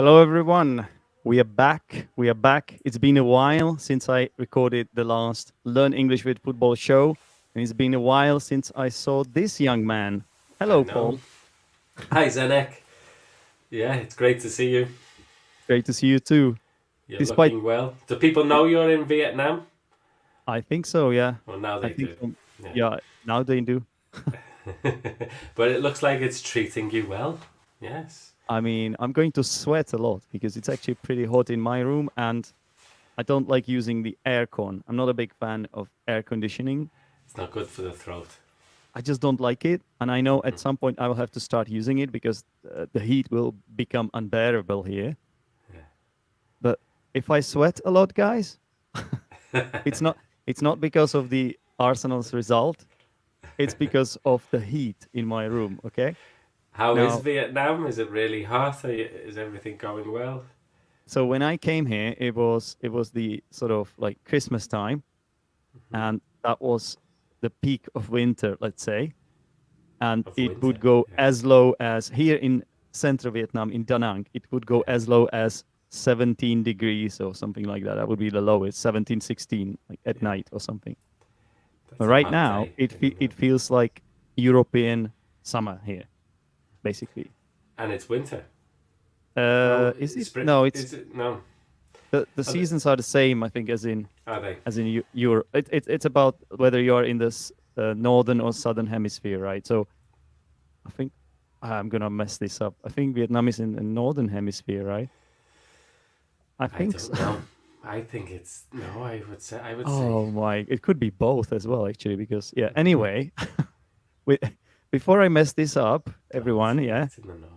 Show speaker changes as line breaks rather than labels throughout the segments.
Hello, everyone. We are back. We are back. It's been a while since I recorded the last Learn English with Football show, and it's been a while since I saw this young man.
I
Hello,
know.
Paul.
Hi, Zenek. Yeah, it's great to see you.
Great to see you too.
You're
Despite,
looking well. Do people know you're in Vietnam?
I think so. Yeah,
Well, now
I
they
think
do.
so.
Yeah.
Yeah, now they do.
But it looks like it's treating you well. Yes.
I mean, I'm going to sweat a lot because it's actually pretty hot in my room, and I don't like using the aircon. I'm not a big fan of air conditioning.
It's not good for the throat.
I just don't like it, and I know at some point I will have to start using it because the heat will become unbearable here. But if I sweat a lot, guys, it's not because of the Arsenal's result. It's because of the heat in my room. Okay.
How is
Now,
Vietnam? Is it really hot? Is everything going well?
so when I came here, it was the sort of like Christmas time, and that was the peak of winter, let's say, and
Of
it
winter?
would go
Yeah.
as low as here in central Vietnam, in Da Nang, it would go as low as 17 degrees or something like that. That would be the lowest, 17, 16, like at
Yeah.
night or something. But
That's a
right
hot
now,
day.
it feels like European summer here, basically.
And it's winter. Well,
Is it?
spring.
No, it's
Is it? No.
the
Are they?
seasons are the same, I think,
Are they?
as in Europe. It's about whether you're in this northern or southern hemisphere, right? So I think I'm gonna mess this up. I think Vietnam is in the northern hemisphere, right? I
I
think so.
don't know. I think it's no. I would say. I would say.
Oh my, it could be both as well, actually, because yeah. Anyway, we, before I mess this up,
No,
everyone, yeah,
it's in the north.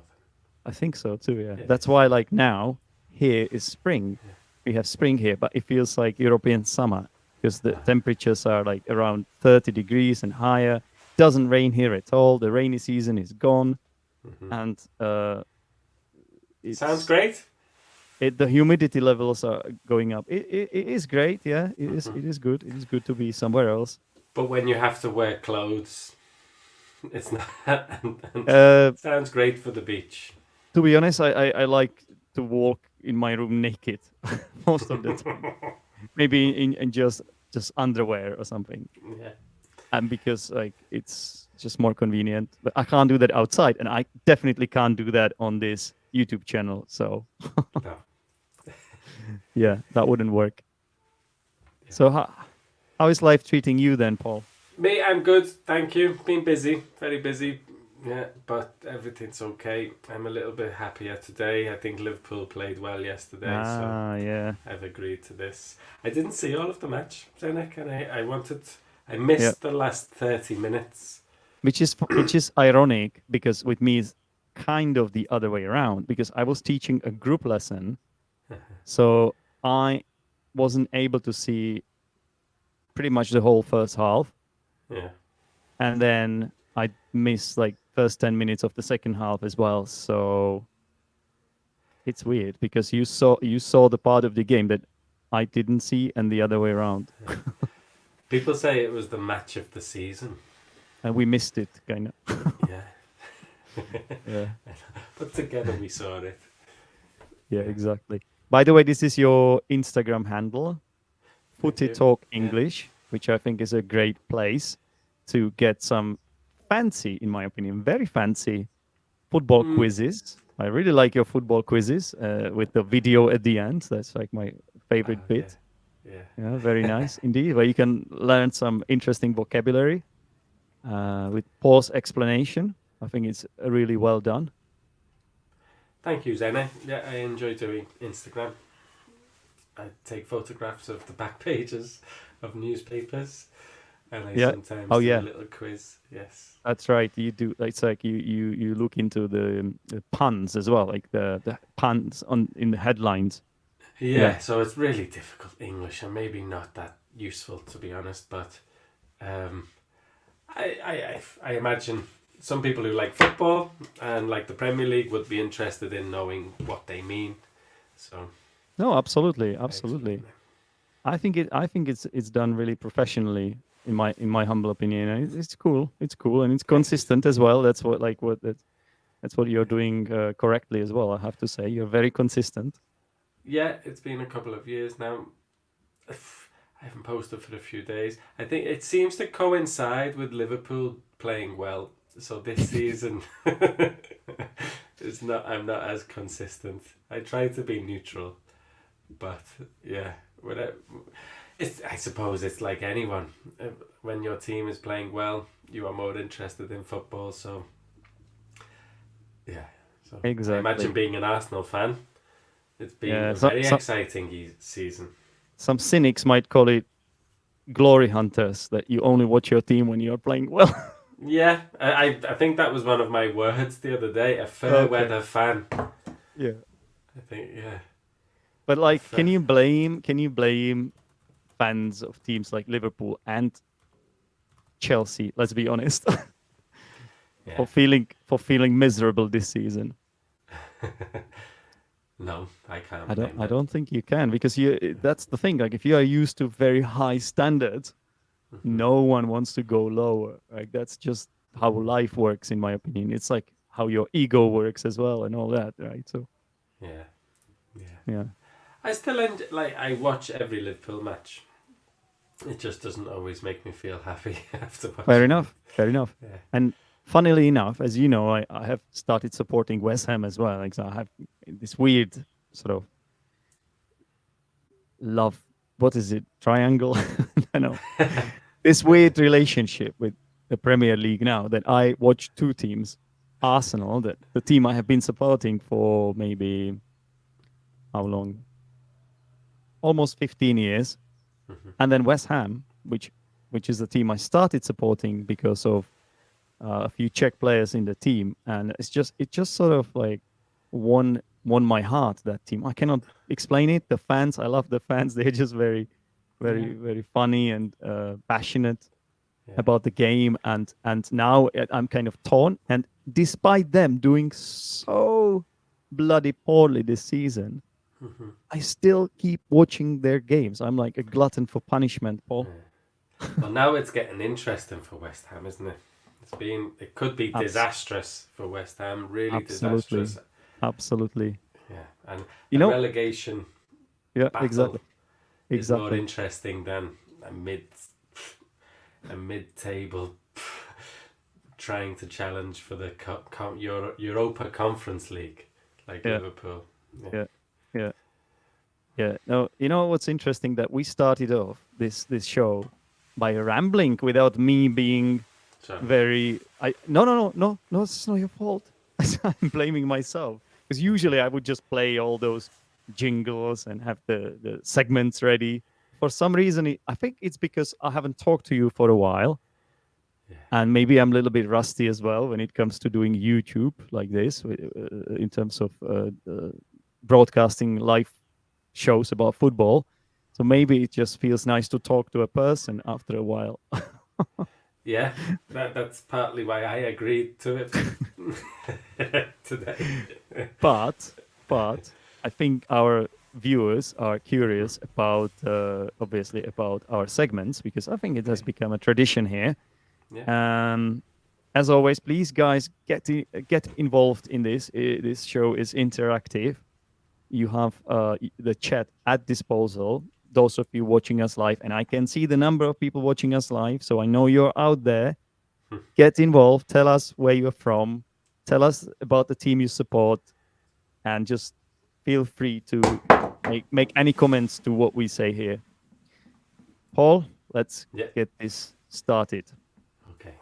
I think so too. Yeah,
It
that's
is.
why like now here is spring. We have spring here, but it feels like European summer because the temperatures are like around 30 degrees and higher. Doesn't rain here at all. The rainy season is gone, and
Sounds
it's
great.
the humidity levels are going up. It is great. Yeah, it is good. It is good to be somewhere else.
But when you have to wear clothes, it's not. And
Uh,
sounds great for the beach.
to be honest, I like to walk in my room naked most of the time. Maybe in just underwear or something.
Yeah.
And because like it's just more convenient. But I can't do that outside, and I definitely can't do that on this YouTube channel. So
No.
yeah, that wouldn't work. So how is life treating you then, Paul?
Me, I'm good. Thank you. Been busy. Very busy. Yeah, but everything's okay. I'm a little bit happier today. I think Liverpool played well yesterday, so
Ah, yeah,
I've agreed to this. I didn't see all of the match, Zenek, and I
yeah.
missed the last 30 minutes.
Which is ironic because with me it's kind of the other way around because I was teaching a group lesson, so I wasn't able to see pretty much the whole first half,
Yeah.
and then I missed like first 10 minutes of the second half as well. So it's weird because you saw the part of the game that I didn't see, and the other way around,
People say it was the match of the season.
and we missed it kind of.
Yeah.
Yeah,
But together we saw it.
yeah, exactly. By the way, this is your Instagram handle,
Thank
Footy
you.
Talk
Yeah.
English, which I think is a great place to get some fancy, in my opinion, very fancy football quizzes. I really like your football quizzes with the video at the end. That's like my
Oh,
favorite
yeah.
bit.
Yeah.
Yeah, very nice indeed, where you can learn some interesting vocabulary with Paul's explanation. I think it's really well done.
Thank you, Zena. Yeah, I enjoy doing Instagram. I take photographs of the back pages of newspapers, and I
Yeah.
sometimes
Oh,
do a
yeah.
little quiz. Yes.
That's right. You do. It's like you look into the puns as well, like the puns on in the headlines. Yeah.
Yeah. So it's really difficult English, and maybe not that useful to be honest. But um, I imagine some people who like football and like the Premier League would be interested in knowing what they mean. So
No, absolutely,
I explain
absolutely.
them.
I think it's done really professionally in my humble opinion. And it's cool. It's cool and it's
Thank you.
consistent as well. That's what like what That's what you're doing correctly as well. I have to say, you're very consistent.
Yeah, it's been a couple of years now. I haven't posted for a few days. I think it seems to coincide with Liverpool playing well. So this season, it's not. I'm not as consistent. I try to be neutral, but yeah, I suppose it's like anyone. When your team is playing well, you are more interested in football. So yeah. So I
Exactly.
imagine being an Arsenal fan, it's been
Yeah.
a very exciting season.
Some cynics might call it glory hunters, that you only watch your team when you're playing well.
Yeah, I think that was one of my words the other day. A fair weather fan.
Yeah.
I think
But like, can you blame fans of teams like Liverpool and Chelsea? Let's be honest,
yeah.
for feeling miserable this season.
No, I can't.
I don't think you can, because that's the thing. Like, if you are used to very high standards, no one wants to go lower. Like, that's just how life works, in my opinion. It's like how your ego works as well, and all that, right? So yeah.
I still I watch every Liverpool match. It just doesn't always make me feel happy after watching.
Fair enough.
Yeah.
And funnily enough, as you know, I have started supporting West Ham as well. Like, so I have this weird sort of love. What is it? Triangle? I know. This weird relationship with the Premier League now, that I watch two teams. Arsenal, the team I have been supporting for maybe, how long? Almost 15 years. And then West Ham, which is the team I started supporting because of a few Czech players in the team, and it just sort of like won my heart, that team. I cannot explain it. The fans, I love the fans. They're just very, very, very funny and passionate about the game. And now I'm kind of torn. And despite them doing so bloody poorly this season, I still keep watching their games. I'm like a glutton for punishment, Paul.
Well, now it's getting interesting for West Ham, isn't it? It could be disastrous for West Ham, really disastrous.
Absolutely.
Yeah, and relegation
battle
is more interesting than a mid-table trying to challenge for the Europa Conference League, like Liverpool.
Yeah. No, you know what's interesting? That we started off this show by rambling without me being very. No, it's not your fault. I'm blaming myself, because usually I would just play all those jingles and have the segments ready. For some reason, I think it's because I haven't talked to you for a while, and maybe I'm a little bit rusty as well when it comes to doing YouTube like this, in terms of broadcasting live shows about football. So maybe it just feels nice to talk to a person after a while.
Yeah, that's partly why I agreed to it today.
But I think our viewers are curious about, obviously, about our segments, because I think it has become a tradition here. As always, please, guys, get involved in this. This show is interactive. You have the chat at disposal, those of you watching us live, and I can see the number of people watching us live, so I know you're out there. Get involved. Tell us where you're from. Tell us about the team you support, and just feel free to make any comments to what we say here. Paul, let's get this started.
Okay.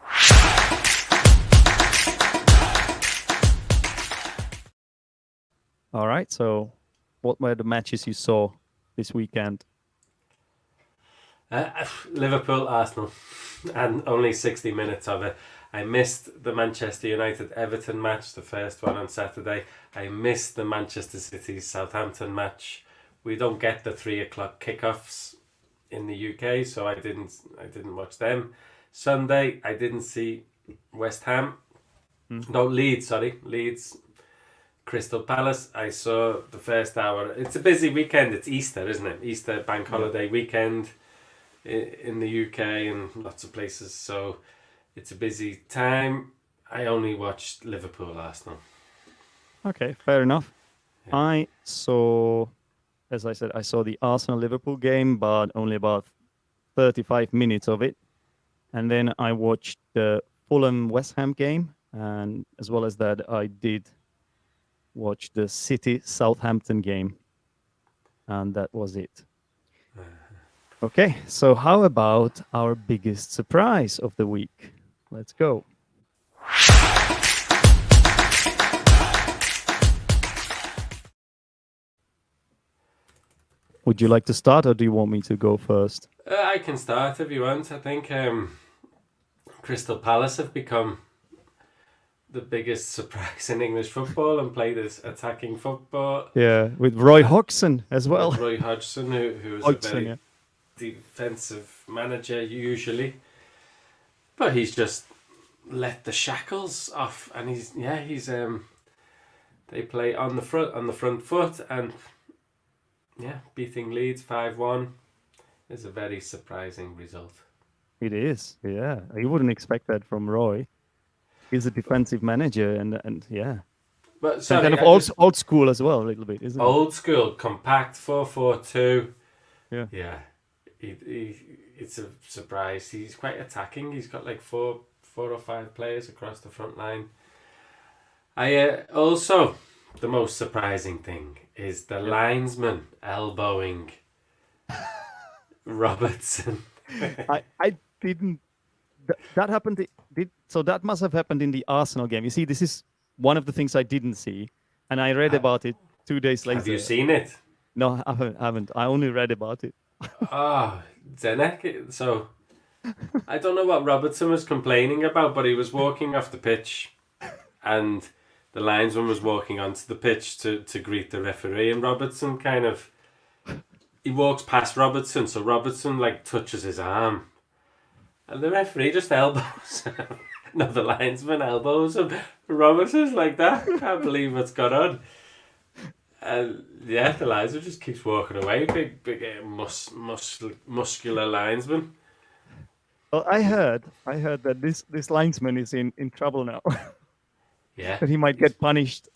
All right, so what were the matches you saw this weekend?
Liverpool, Arsenal, and only 60 minutes of it. I missed the Manchester United Everton match, the first one on Saturday. I missed the Manchester City Southampton match. We don't get the 3:00 kickoffs in the UK, so I didn't watch them. Sunday, I didn't see West Ham. No, Leeds. Crystal Palace. I saw the first hour. It's a busy weekend. It's Easter, isn't it? Easter bank holiday weekend in the UK and lots of places. So it's a busy time. I only watched Liverpool, Arsenal.
Okay, fair enough.
Yeah.
I saw, as I said, I saw the Arsenal Liverpool game, but only about 35 minutes of it. And then I watched the Fulham West Ham game. And as well as that, I did watch the City Southampton game. And that was it. Okay, so how about our biggest surprise of the week? Let's go. Would you like to start, or do you want me to go first?
I can start if you want. I think Crystal Palace have become the biggest surprise in English football and play this attacking football.
Yeah, with Roy Hodgson as well.
With Roy Hodgson, who is
Hodgson,
a very
yeah.
defensive manager usually, but he's just let the shackles off, and he's they play on the front foot, and beating Leeds 5-1 is a very surprising result.
It is, yeah. You wouldn't expect that from Roy. He's a defensive manager, and yeah,
But
and
sorry,
kind of
I
old school as well, a little bit, isn't it?
old school, compact 4-4-2.
Yeah.
Yeah, it's a surprise. He's quite attacking. He's got like four or five players across the front line. I also, the most surprising thing is the linesman elbowing Robertson.
I didn't. That happened. So that must have happened in the Arsenal game. You see, this is one of the things I didn't see, and I read about it 2 days later.
Have you seen it?
No, I haven't. I only read about it.
Ah, Zenek. So, I don't know what Robertson was complaining about, but he was walking off the pitch, and the linesman was walking onto the pitch to greet the referee, and Robertson he walks past Robertson, so Robertson like touches his arm, and the referee just elbows him. No, the linesman elbows him. Robertson's like that. Can't believe what's gone on. And the linesman just keeps walking away. Big muscular linesman.
Well, I heard that this linesman is in trouble now.
Yeah.
That he might get punished.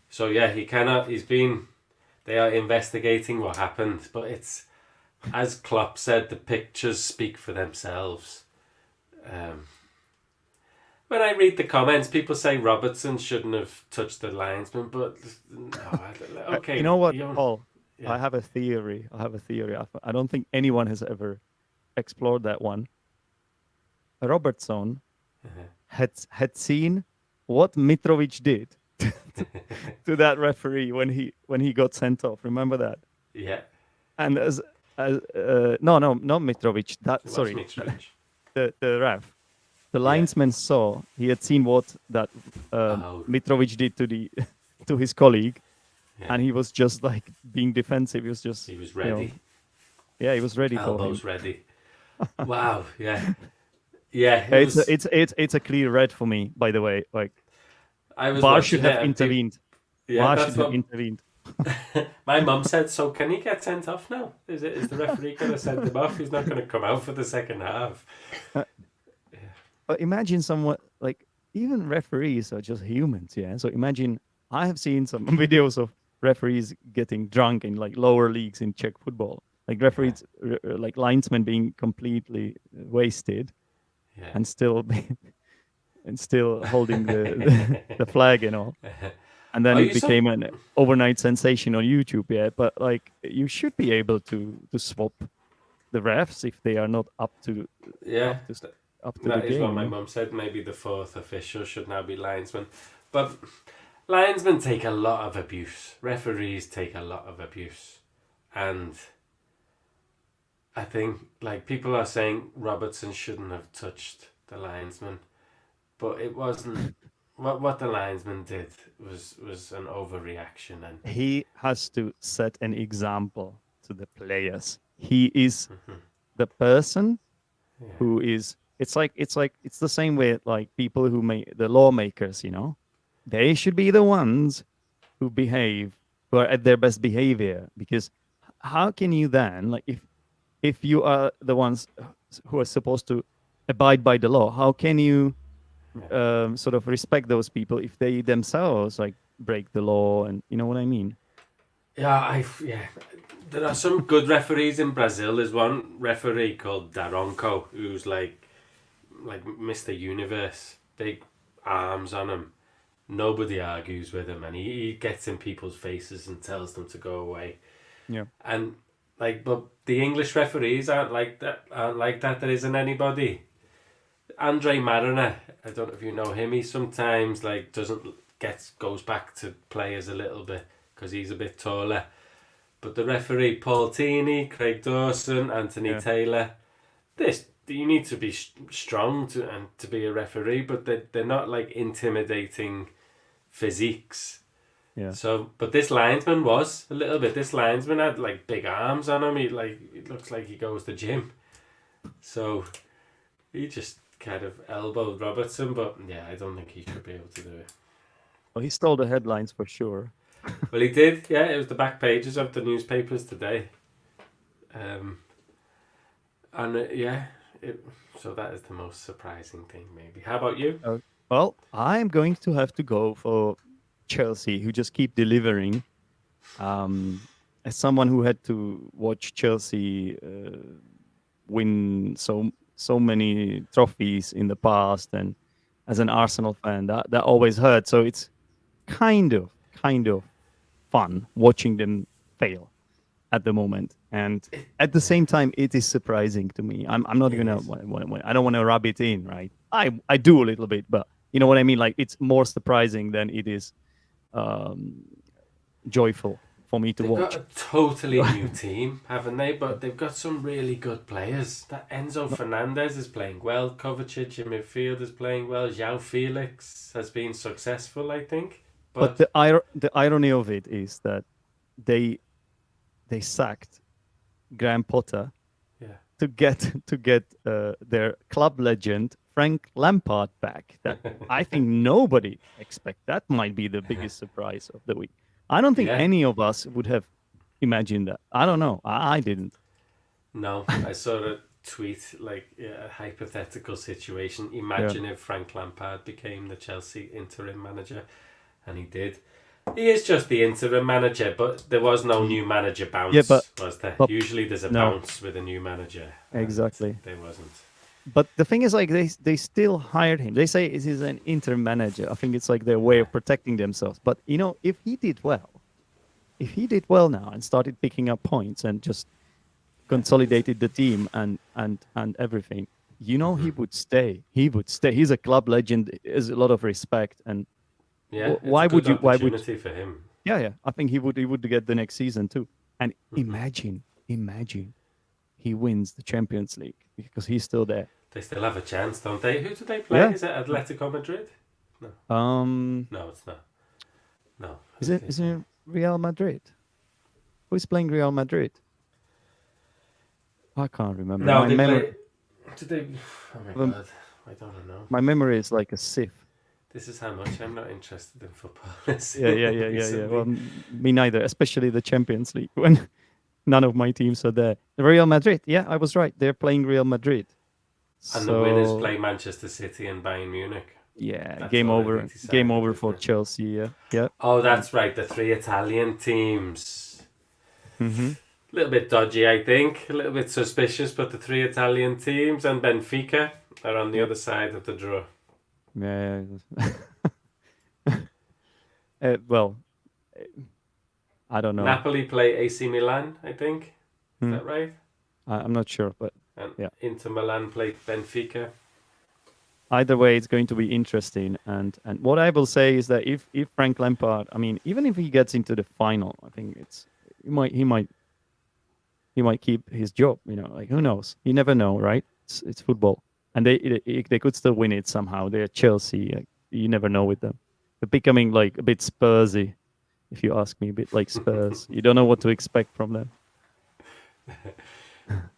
So he cannot. They are investigating what happened, but it's, as Klopp said, the pictures speak for themselves. When I read the comments, people say Robertson shouldn't have touched the linesman, but no, okay.
You know what,
don't-
Paul?
Yeah.
I have a theory. I don't think anyone has ever explored that one. Robertson had seen what Mitrovic did to that referee when he got sent off. Remember that?
Yeah.
And no, not Mitrovic.
It was
Sorry,
Mitrovic.
the ref. The linesman saw he had seen what that Mitrovic did to his colleague, and he was just like being defensive. He
was ready.
He was ready for him.
Elbows ready. Wow. Yeah. Yeah.
It's a clear red for me, by the way. Like,
I was
VAR
watching
should
it
have
and
intervened.
Yeah,
VAR
that's
should have
what
intervened.
my mum said. So can he get sent off now? Is the referee going to send him off? He's not going to come out for the second half.
But imagine someone like, even referees are just humans, yeah. So imagine, I have seen some videos of referees getting drunk in like lower leagues in Czech football, like referees, like linesmen being completely wasted, and still holding the flag and all. And then it became an overnight sensation on YouTube, yeah. But like, you should be able to swap the refs if they are not up to up to
That
the
is
game.
what my mum said. Maybe the fourth official should now be linesman. But linesmen take a lot of abuse. Referees take a lot of abuse. And I think, like, people are saying Robertson shouldn't have touched the linesman. But it wasn't... What the linesman did was an overreaction. And
he has to set an example to the players. He is the person who is... It's the same way, like, people who make the lawmakers, you know, they should be the ones who are at their best behavior. Because how can you then, like, if you are the ones who are supposed to abide by the law, how can you sort of respect those people if they themselves like break the law, and you know what I mean.
Yeah. There are some good referees in Brazil. There's one referee called Daronco who's like Mr. Universe. Big arms on him. Nobody argues with him, and he gets in people's faces and tells them to go away.
Yeah.
And but the English referees aren't like that. There isn't anybody. Andre Mariner, I don't know if you know him. He sometimes goes back to players a little bit because he's a bit taller. But the referee, Paul Tini, Craig Dawson, Anthony Taylor, you need to be strong to be a referee, but they're not like intimidating physiques.
Yeah.
So, but this linesman was a little bit. This linesman had like big arms on him. It looks like he goes to the gym. So he just kind of elbowed Robertson, but yeah, I don't think he should be able to do it.
Well, he stole the headlines for sure.
Well, he did. Yeah, it was the back pages of the newspapers today. So that is the most surprising thing, maybe. How about you?
Well, I'm going to have to go for Chelsea, who just keep delivering. As someone who had to watch Chelsea win so many trophies in the past, and as an Arsenal fan, that always hurt. So it's kind of fun watching them fail at the moment, and at the same time, it is surprising to me. I'm not gonna. I don't want to rub it in, right? I do a little bit, but you know what I mean. Like, it's more surprising than it is joyful for me to watch.
They've got a totally new team, haven't they? But they've got some really good players. That Enzo Fernandez is playing well. Kovacic in midfield is playing well. João Felix has been successful, I think.
But the irony of it is that they sacked Graham Potter to get their club legend Frank Lampard back. That I think nobody expect. That might be the biggest surprise of the week. I don't think any of us would have imagined that. I don't know. I didn't.
No, I saw a tweet a hypothetical situation. Imagine if Frank Lampard became the Chelsea interim manager, and he did. He is just the interim manager, but there was no new manager bounce, was there? Usually there's a bounce with a new manager.
Exactly.
There wasn't.
But the thing is, they still hired him. They say he's an interim manager. I think it's like their way of protecting themselves. But, if he did well now and started picking up points and just consolidated the team and everything, he would stay. He would stay. He's a club legend. There's a lot of respect. And why would you? Why would
for him?
Yeah. I think he would get the next season too. And imagine he wins the Champions League because he's still there.
They still have a chance, don't they? Who do they play? Yeah. Is it Atletico Madrid? No. No, it's not. No.
Is it Real Madrid? Who's playing Real Madrid? I can't remember.
No, they play... Did they... Oh my God. I don't know.
My memory is like a sieve.
This is how much I'm not interested in football.
Yeah. Well, me neither, especially the Champions League when none of my teams are there. Real Madrid, yeah, I was right. They're playing Real Madrid.
And the winners play Manchester City and Bayern Munich.
Yeah, that's game over. Game over for Chelsea. Yeah.
Oh, that's right. The three Italian teams.
Mm-hmm.
A little bit dodgy, I think. A little bit suspicious, but the three Italian teams and Benfica are on the other side of the draw.
Yeah. Well, I don't know.
Napoli play AC Milan, I think. Is that right?
I'm not sure, but
Inter Milan play Benfica.
Either way, it's going to be interesting. And what I will say is that if Frank Lampard, I mean, even if he gets into the final, I think he might keep his job. Who knows? You never know, right? It's football. And they could still win it somehow. They're Chelsea. You never know with them. They're becoming like a bit Spursy, if you ask me, a bit like Spurs. You don't know what to expect from them.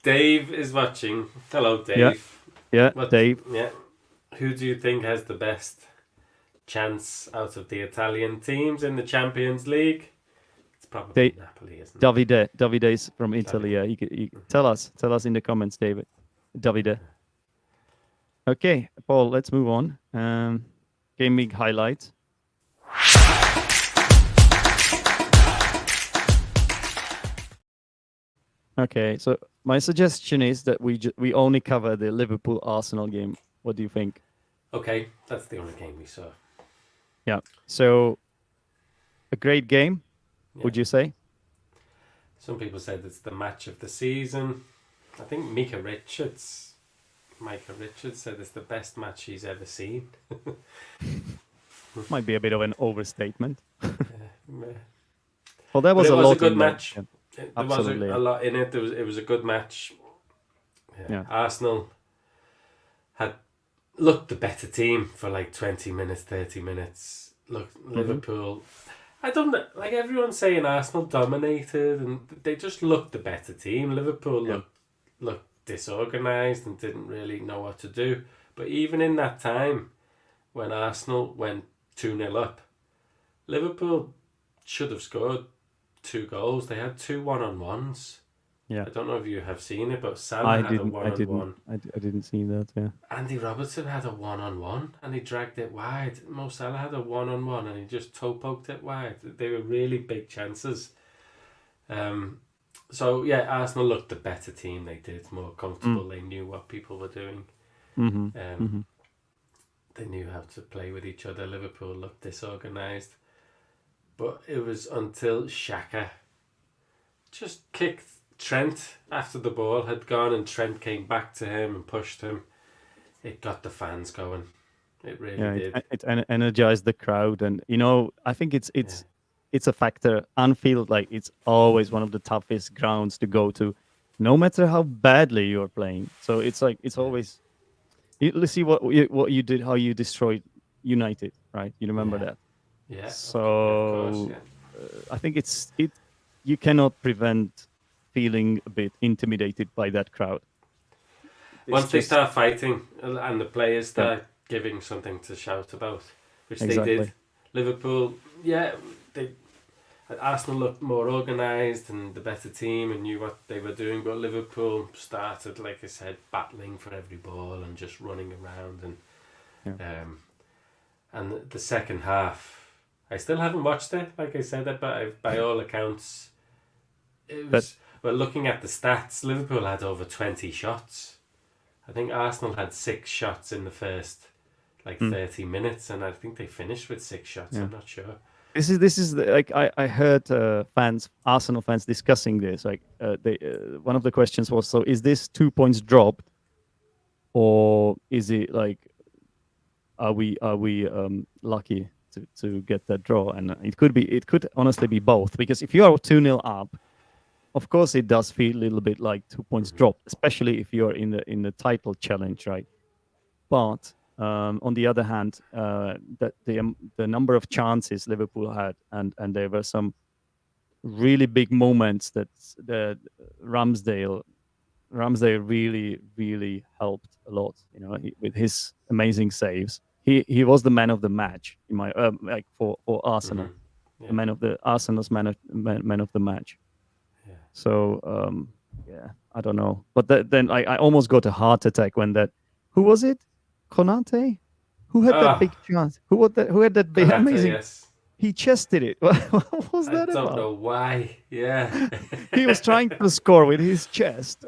Dave is watching. Hello, Dave.
Yeah, Dave.
Yeah. Who do you think has the best chance out of the Italian teams in the Champions League? It's probably Napoli, isn't it?
Davide is from Italy. Yeah, you tell us in the comments, David. Davide. Okay, Paul, let's move on. Game week highlights. Okay, so my suggestion is that we only cover the Liverpool Arsenal game. What do you think?
Okay, that's the only game we saw.
Yeah. So a great game,
Yeah.
would you say?
Some people said it's the match of the season. I think Micah Richards said it's the best match he's ever seen.
Might be a bit of an overstatement.
Yeah.
Well, there
But
was
it
a
was a
lot
good
in there.
match.
Yeah,
There was
absolutely.
a lot in it. It was a good match.
Yeah.
Arsenal had looked the better team for like 20 minutes, 30 minutes. Look, Liverpool. I don't know. Like everyone's saying, Arsenal dominated, and they just looked the better team. Liverpool
Yeah.
looked disorganized and didn't really know what to do. But even in that time, when Arsenal went 2-0 up, Liverpool should have scored 2 goals. They had 2 one-on-ones.
Yeah.
I don't know if you have seen it, but Salah
I
had a
didn't.
one-on-one.
I didn't see that. Yeah.
Andy Robertson had a one-on-one and he dragged it wide. Mo Salah had a one-on-one and he just toe poked it wide. They were really big chances. So yeah, Arsenal looked the better team. They did more comfortable. They knew what people were doing. They knew how to play with each other. Liverpool looked disorganised, but it was until Xhaka just kicked Trent after the ball had gone and Trent came back to him and pushed him. It got the fans going. It really did.
It energized the crowd, and I think it's a factor. Anfield, like, it's always one of the toughest grounds to go to, no matter how badly you're playing. So it's like it's always. Let's see what you did, how you destroyed United, right? You remember that?
Yeah.
So
of course,
I think you cannot prevent feeling a bit intimidated by that crowd.
Once they start fighting and the players start giving something to shout about, which they did. Liverpool, Arsenal looked more organised and the better team and knew what they were doing, but Liverpool started, like I said, battling for every ball and just running around and the second half, I still haven't watched it, like I said, but by all accounts, it was. Well, looking at the stats, Liverpool had over 20 shots. I think Arsenal had 6 shots in the first 30 minutes, and I think they finished with 6 shots. I'm not sure.
This is like I heard Arsenal fans discussing this. Like one of the questions was, so is this 2 points dropped, or is it like are we lucky to get that draw? And it could honestly be both, because if you are 2-0 up, of course it does feel a little bit like 2 points dropped, especially if you're in the title challenge, right? But on the other hand, that the number of chances Liverpool had, and there were some really big moments that Ramsdale really, really helped a lot. With his amazing saves, he was the man of the match in my for Arsenal, the man of the Arsenal's man of the match.
Yeah.
So I don't know, but then I almost got a heart attack when who was it? Konate, who had that big chance? Who had that big
Konate,
amazing?
Yes.
He chested it. What was that about?
I don't know why. Yeah.
He was trying to score with his chest.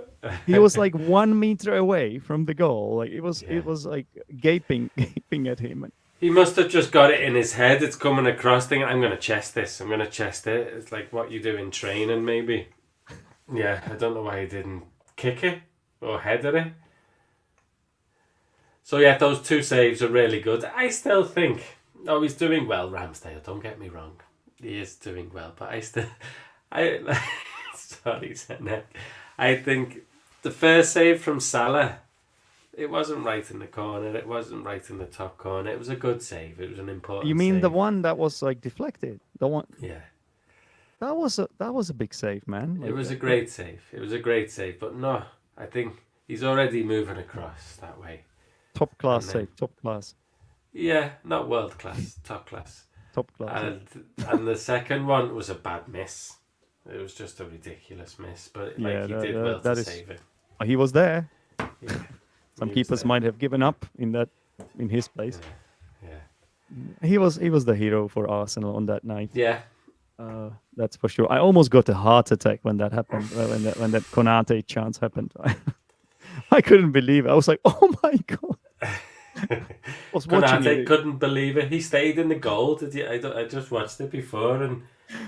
He was like 1 meter away from the goal. Like it was like gaping at him.
He must have just got it in his head. It's coming across. Thinking, I'm going to chest this. I'm going to chest it. It's like what you do in training, maybe. Yeah, I don't know why he didn't kick it or header it. So yeah, those 2 saves are really good. I still think, he's doing well, Ramsdale. Don't get me wrong, he is doing well. But sorry, Zenek. I think the first save from Salah, it wasn't right in the corner. It wasn't right in the top corner. It was a good save. It was an important.
You mean
save.
the one that was like deflected? The one.
Yeah.
That was a big save, man.
It was a great save. It was a great save, but no, I think he's already moving across that way.
Top class save, top class.
Yeah, not world class, top class.
Top class.
And the second one was a bad miss. It was just a ridiculous miss, but he did well to save it.
He was there.
Yeah.
Some keepers might have given up in his place.
Yeah.
He was the hero for Arsenal on that night.
Yeah.
That's for sure. I almost got a heart attack when that happened. When that Konate chance happened. I couldn't believe it. I was like, "Oh my god!" I was watching
Konate
it.
couldn't believe it. He stayed in the goal. Did you? I just watched it before, and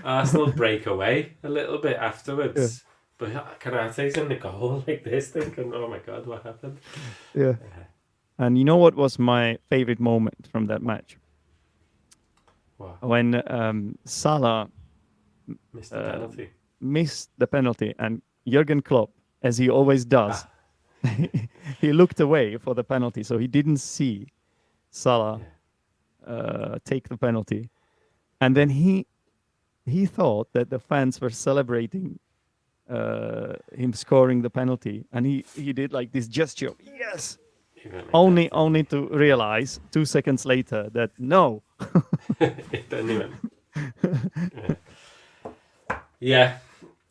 Arsenal break away a little bit
Yeah,
afterwards. But Konate's in the goal like this, thinking, "Oh my god, what happened?"
yeah. And you know what was my favorite moment from that match?
What?
When Salah
Missed the
uh,
penalty.
missed the penalty, and Jurgen Klopp, as he always does,
Ah,
he looked away for the penalty, so he didn't see Salah
yeah.
take the penalty, and then he thought that the fans were celebrating him scoring the penalty, and he did like this gesture, yes,
He went like that.
only to realize 2 seconds later that no.
Then he went. Yeah. Yeah.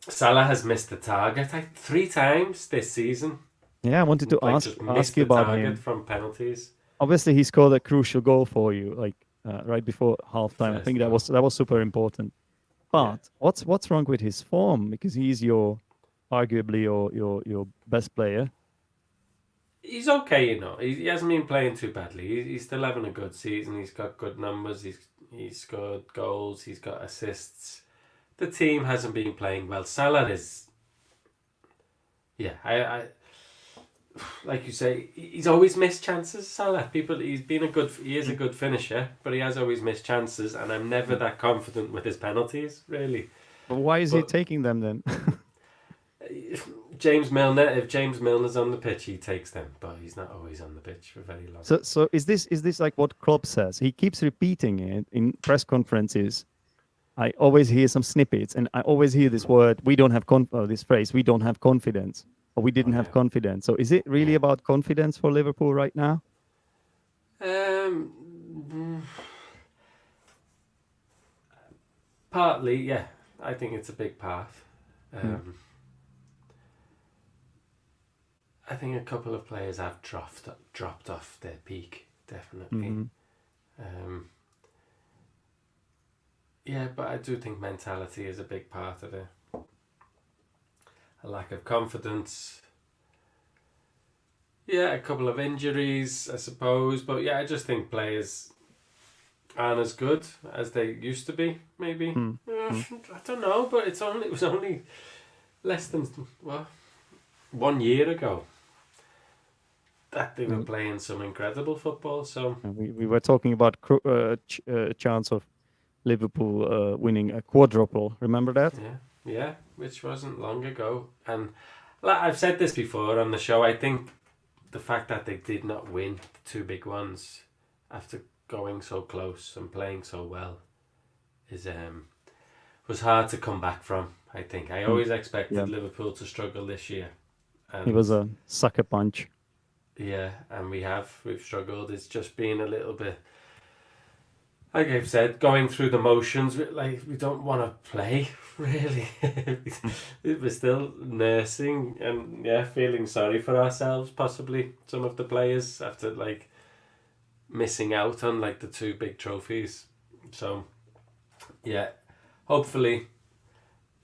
Salah has missed the target like 3 times this season.
Yeah, I wanted to
Like
ask
just
ask
missed
you
the
about
target
him.
from penalties.
Obviously, he scored a crucial goal for you, like right before halftime. I
First
think
goal.
that was super important.
Yeah.
But what's wrong with his form? Because he's arguably your best player.
He's okay, you know. He hasn't been playing too badly. He's still having a good season. He's got good numbers. He's scored goals. He's got assists. The team hasn't been playing well. Salah is, yeah. I like you say, he's always missed chances. Salah, he is a good finisher, but he has always missed chances, and I'm never that confident with his penalties, really.
But why is he
But
taking them then?
James Milner, if James Milner's on the pitch, he takes them, but he's not always on the pitch for very long.
So is this like what Klopp says? He keeps repeating it in press conferences. I always hear some snippets, and I always hear this word. We don't have this phrase. We don't have confidence, or we
Oh
didn't have
yeah,
confidence. So is it really
yeah.
about confidence for Liverpool right now?
Mm, partly, yeah. I think it's a big part.
Yeah.
I think a couple of players have dropped off their peak, definitely.
Hmm.
Um, yeah, but I do think mentality is a big part of it. A lack of confidence. Yeah, a couple of injuries, I suppose. But yeah, I just think players aren't as good as they used to be. Maybe I don't know, but it was only less than 1 year ago that they were
And
playing some incredible football. So
we were talking about chance of Liverpool winning a quadruple. Remember that?
yeah, which wasn't long ago. And like I've said this before on the show, I think the fact that they did not win the two big ones after going so close and playing so well is was hard to come back from. I think I always expected
Yeah,
Liverpool to struggle this year,
it
and
was a sucker punch.
yeah, and we've struggled. It's just been a little bit, like I've said, going through the motions. Like we don't want to play really. We're still nursing and yeah, feeling sorry for ourselves. Possibly some of the players after like missing out on like the two big trophies. So yeah, hopefully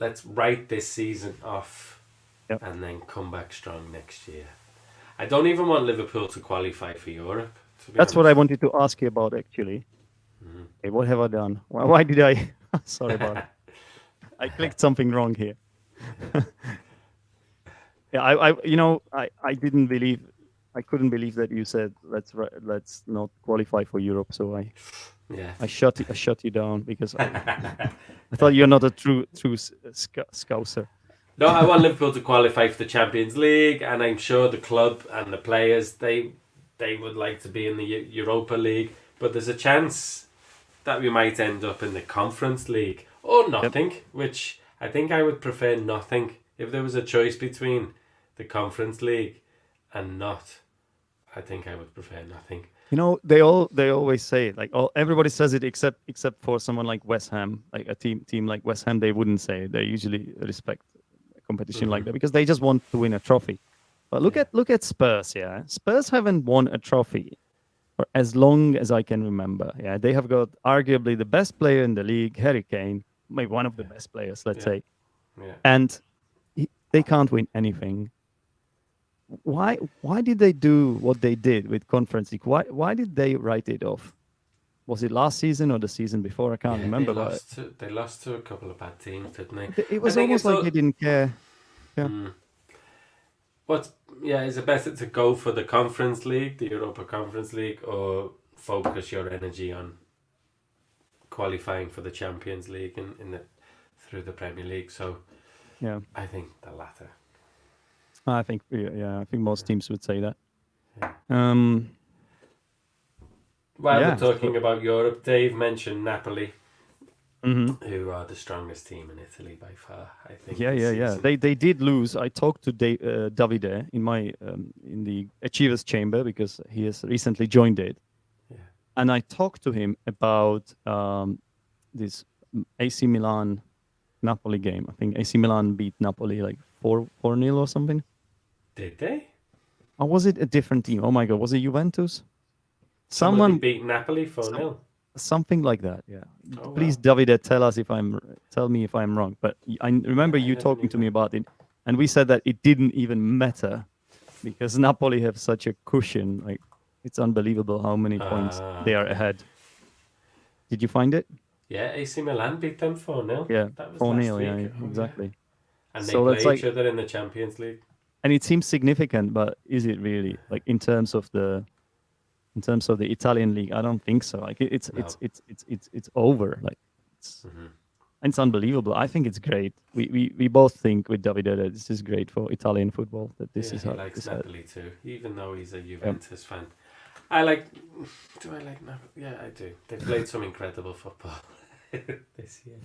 let's write this season off
Yep.
and then come back strong next year. I don't even want Liverpool to qualify for Europe, to be
That's what I
honest.
wanted to ask you about actually. Okay, what have I done? Why did I? Sorry about it. I clicked something wrong here. Yeah, I didn't believe, I couldn't believe that you said let's not qualify for Europe. So
Yeah.
I shut you down because I thought you're not a true scouser.
No, I want Liverpool to qualify for the Champions League, and I'm sure the club and the players they would like to be in the Europa League. But there's a chance that we might end up in the Conference League or
Yep.
nothing, which I think I would prefer nothing. If there was a choice between the Conference League and not, I think I would prefer nothing.
You know, they always say it, like everybody says it except for someone like West Ham, like a team like West Ham, they wouldn't say it. They usually respect a competition like that because they just want to win a trophy. But
Yeah.
look at Spurs, yeah. Spurs haven't won a trophy for as long as I can remember. Yeah, they have got arguably the best player in the league, Harry Kane. maybe one of the
Yeah.
best players, let's
Yeah.
say,
Yeah.
and they can't win anything. Why did they do what they did with Conference League? Why did they write it off? Was it last season or the season before? I can't
Yeah, they
remember, but
lost to a couple of bad teams, didn't they?
it
I
was
think
almost
it's
like
all.
they didn't care. Yeah.
Mm, what's is it better to go for the Conference League, the Europa Conference League, or focus your energy on qualifying for the Champions League through the Premier League? So
Yeah.
I think the latter.
I think I think most teams would say that.
Yeah.
Um,
While we're
yeah.
talking about Europe, Dave mentioned Napoli,
Mhm.
who are the strongest team in Italy by far. I think
Yeah,
this
yeah, yeah.
season.
They did lose. I talked to Davide in my in the Achievers Chamber because he has recently joined it,
Yeah.
and I talked to him about this AC Milan Napoli game. I think AC Milan beat Napoli like 4-0 or something.
Did they?
Or was it a different team? Oh my god, was it Juventus?
Somebody
Someone,
beat Napoli
some,
4-0.
something like that. Yeah.
Oh
Please,
wow.
Davide, tell me if I'm wrong. But I remember
I
you
never
talking
knew
to me
that.
about it, and we said that it didn't even matter because Napoli have such a cushion. Like it's unbelievable how many points they are
Okay.
ahead. Did you find it?
Yeah, AC Milan beat them 4-0.
Yeah,
That was
four
last
0. Yeah,
week. Oh yeah.
exactly.
And they
So that's
play
like,
each other in the Champions League.
and it seems significant, but is it really? Like in terms of the Italian league, I don't think so. Like
No.
it's over. Like it's
Hmm.
it's unbelievable. I think it's great. We both think with Davide that this is great for Italian football. That this
Yeah,
is
he
how
likes
this has.
Napoli too, even though he's a
Yeah.
Juventus fan. I like. Do I like Napoli? Yeah, I do. They played some incredible football this year.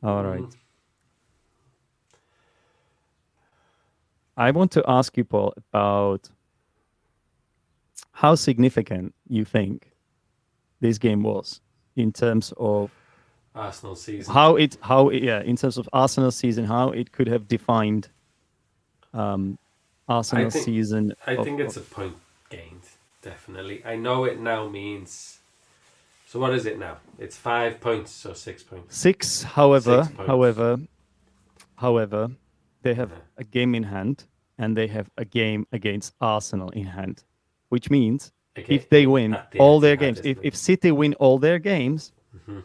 All right.
Mm.
I want to ask you, Paul, about how significant you think this game was in terms of
Arsenal season.
in terms of Arsenal season, how it could have defined Arsenal
think-
season.
I think it's a point gained, definitely. I know it now means. So what is it now? It's 5 points or 6 points.
6. However,
6 points.
however, they have
Uh-huh.
a game in hand, and they have a game against Arsenal in hand, which means
Okay,
if they win
at the
all their
Etihad,
games,
isn't
if
it?
City win all their games,
Mhm.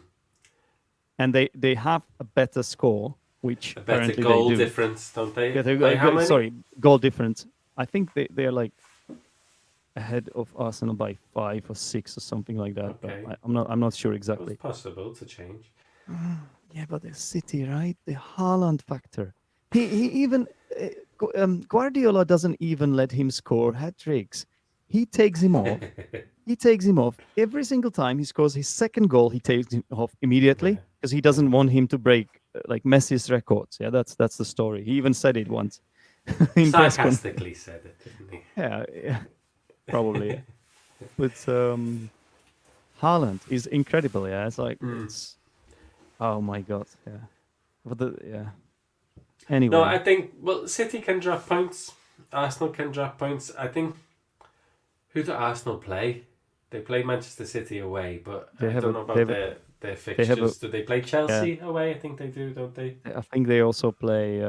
and they have a better score, which
A better
apparently
goal
they do.
difference, don't they?
Yeah,
By how many?
sorry, goal difference. I think they're like ahead of Arsenal by 5 or 6 or something like that.
Okay.
But I'm not sure
It
exactly.
was possible to change.
Yeah, but the City, right? The Haaland factor. He even Guardiola doesn't even let him score hat tricks. He takes him off. He takes him off every single time he scores his second goal. He takes him off immediately
Yeah.
because he doesn't want him to break like Messi's records. Yeah, that's the story. He even said it once in press conference.
Sarcastically said it, didn't he?
Yeah, probably. But Haaland is incredible. Yeah, it's like it's. Oh my god! Yeah, but Anyway,
No, I think City can drop points. Arsenal can drop points. I think. Who do Arsenal play? They play Manchester City away, but I don't know about their fixtures. Do they play Chelsea away? I think they do, don't they?
I think they also play.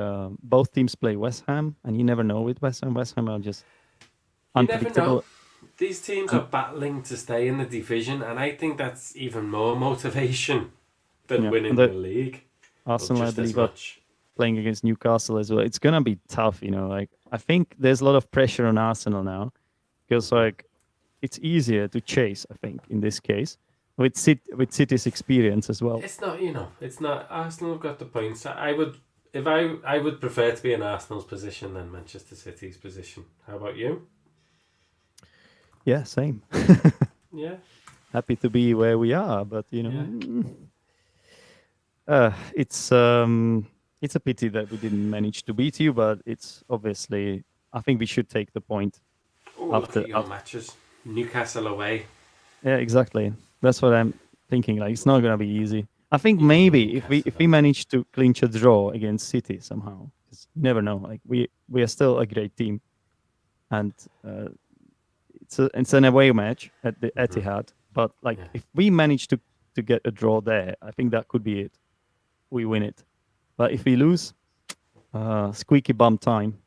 Both teams play West Ham, and you never know with West Ham. West Ham are just
You never
unpredictable.
know. These teams are battling to stay in the division, and I think that's even more motivation than winning the league.
Arsenal, I
just as
believe, are
much.
playing against Newcastle as well. It's gonna be tough, Like I think there's a lot of pressure on Arsenal now, because like it's easier to chase. I think in this case with City's experience as well.
It's not, it's not. Arsenal have got the points. I would prefer to be in Arsenal's position than Manchester City's position. How about you?
Yeah, same.
Yeah.
Happy to be where we are, but it's a pity that we didn't manage to beat you, but it's obviously I think we should take the point.
Look at your matches. Newcastle away.
Yeah, exactly. That's what I'm thinking. Like it's not gonna be easy. I think maybe if we manage to clinch a draw against City somehow, 'cause you never know. Like we are still a great team, and it's an away match at the Etihad. But like if we manage to to get a draw there. I think that could be it. We win it. But if we lose, squeaky bum time.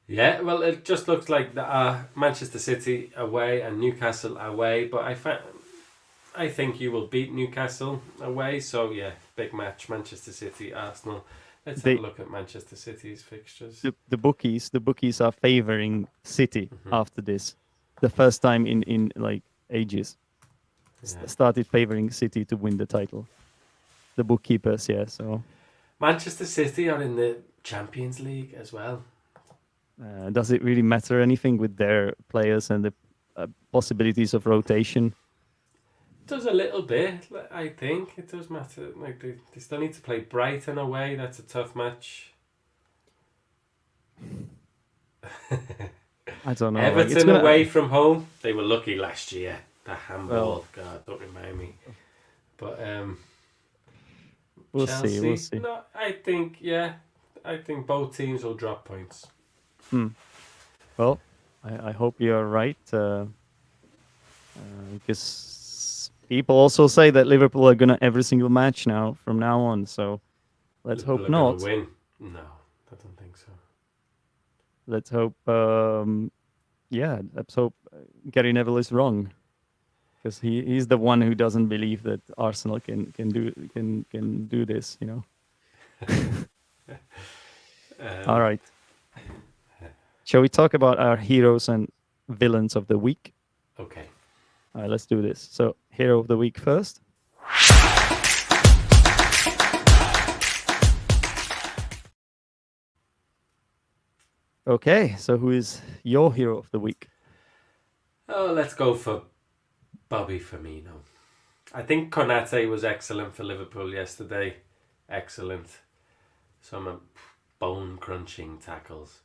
Yeah, well, it just looks like Manchester City away and Newcastle away, but I think you will beat Newcastle away. So yeah, big match, Manchester City, Arsenal. Let's have a look at Manchester City's fixtures.
The bookies are favoring City
Mhm.
after this. The first time in like ages.
Yeah.
Started favoring City to win the title. The bookkeepers, yeah. So
Manchester City are in the Champions League as well.
does it really matter anything with their players and the possibilities of rotation?
It does a little bit, I think. It does matter. Like they still need to play Brighton away. That's a tough match.
I don't know.
Everton away from home. They were lucky last year. That handball, God, don't remind me. But
we'll
Chelsea,
see. We'll see.
No, I think both teams will drop points.
Well, I hope you're right, because people also say that Liverpool are gonna every single match now from now on. So let's hope not.
Win? No, I don't think so.
Let's hope. Let's hope Gary Neville is wrong, because he's the one who doesn't believe that Arsenal can do this. You know. All right. Shall we talk about our heroes and villains of the week?
Okay.
All right, let's do this. So, hero of the week first. Okay, so who is your hero of the week?
Oh, let's go for Bobby Firmino. I think Konate was excellent for Liverpool yesterday. Excellent. Some bone-crunching tackles.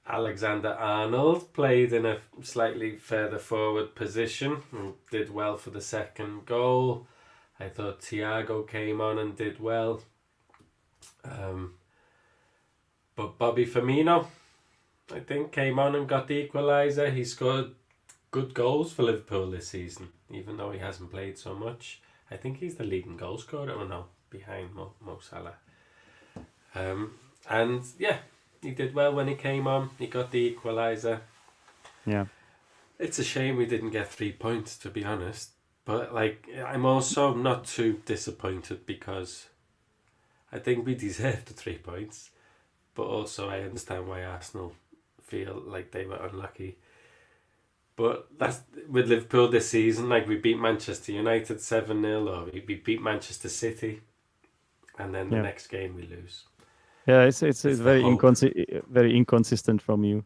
Alexander-Arnold played in a slightly further forward position and did well for the second goal. I thought Thiago came on and did well. But Bobby Firmino, I think, came on and got the equaliser. He scored good goals for Liverpool this season, even though he hasn't played so much. I think he's the leading goal scorer, or no, behind Mo Salah. And yeah, he did well when he came on. He got the equaliser.
Yeah.
It's a shame we didn't get 3 points, to be honest. But like, I'm also not too disappointed because I think we deserved the 3 points. But also I understand why Arsenal feel like they were unlucky. But that's with Liverpool this season. Like, we beat Manchester United 7-0, or we beat Manchester City, and then the next game we lose.
Yeah, it's very inconsistent from you.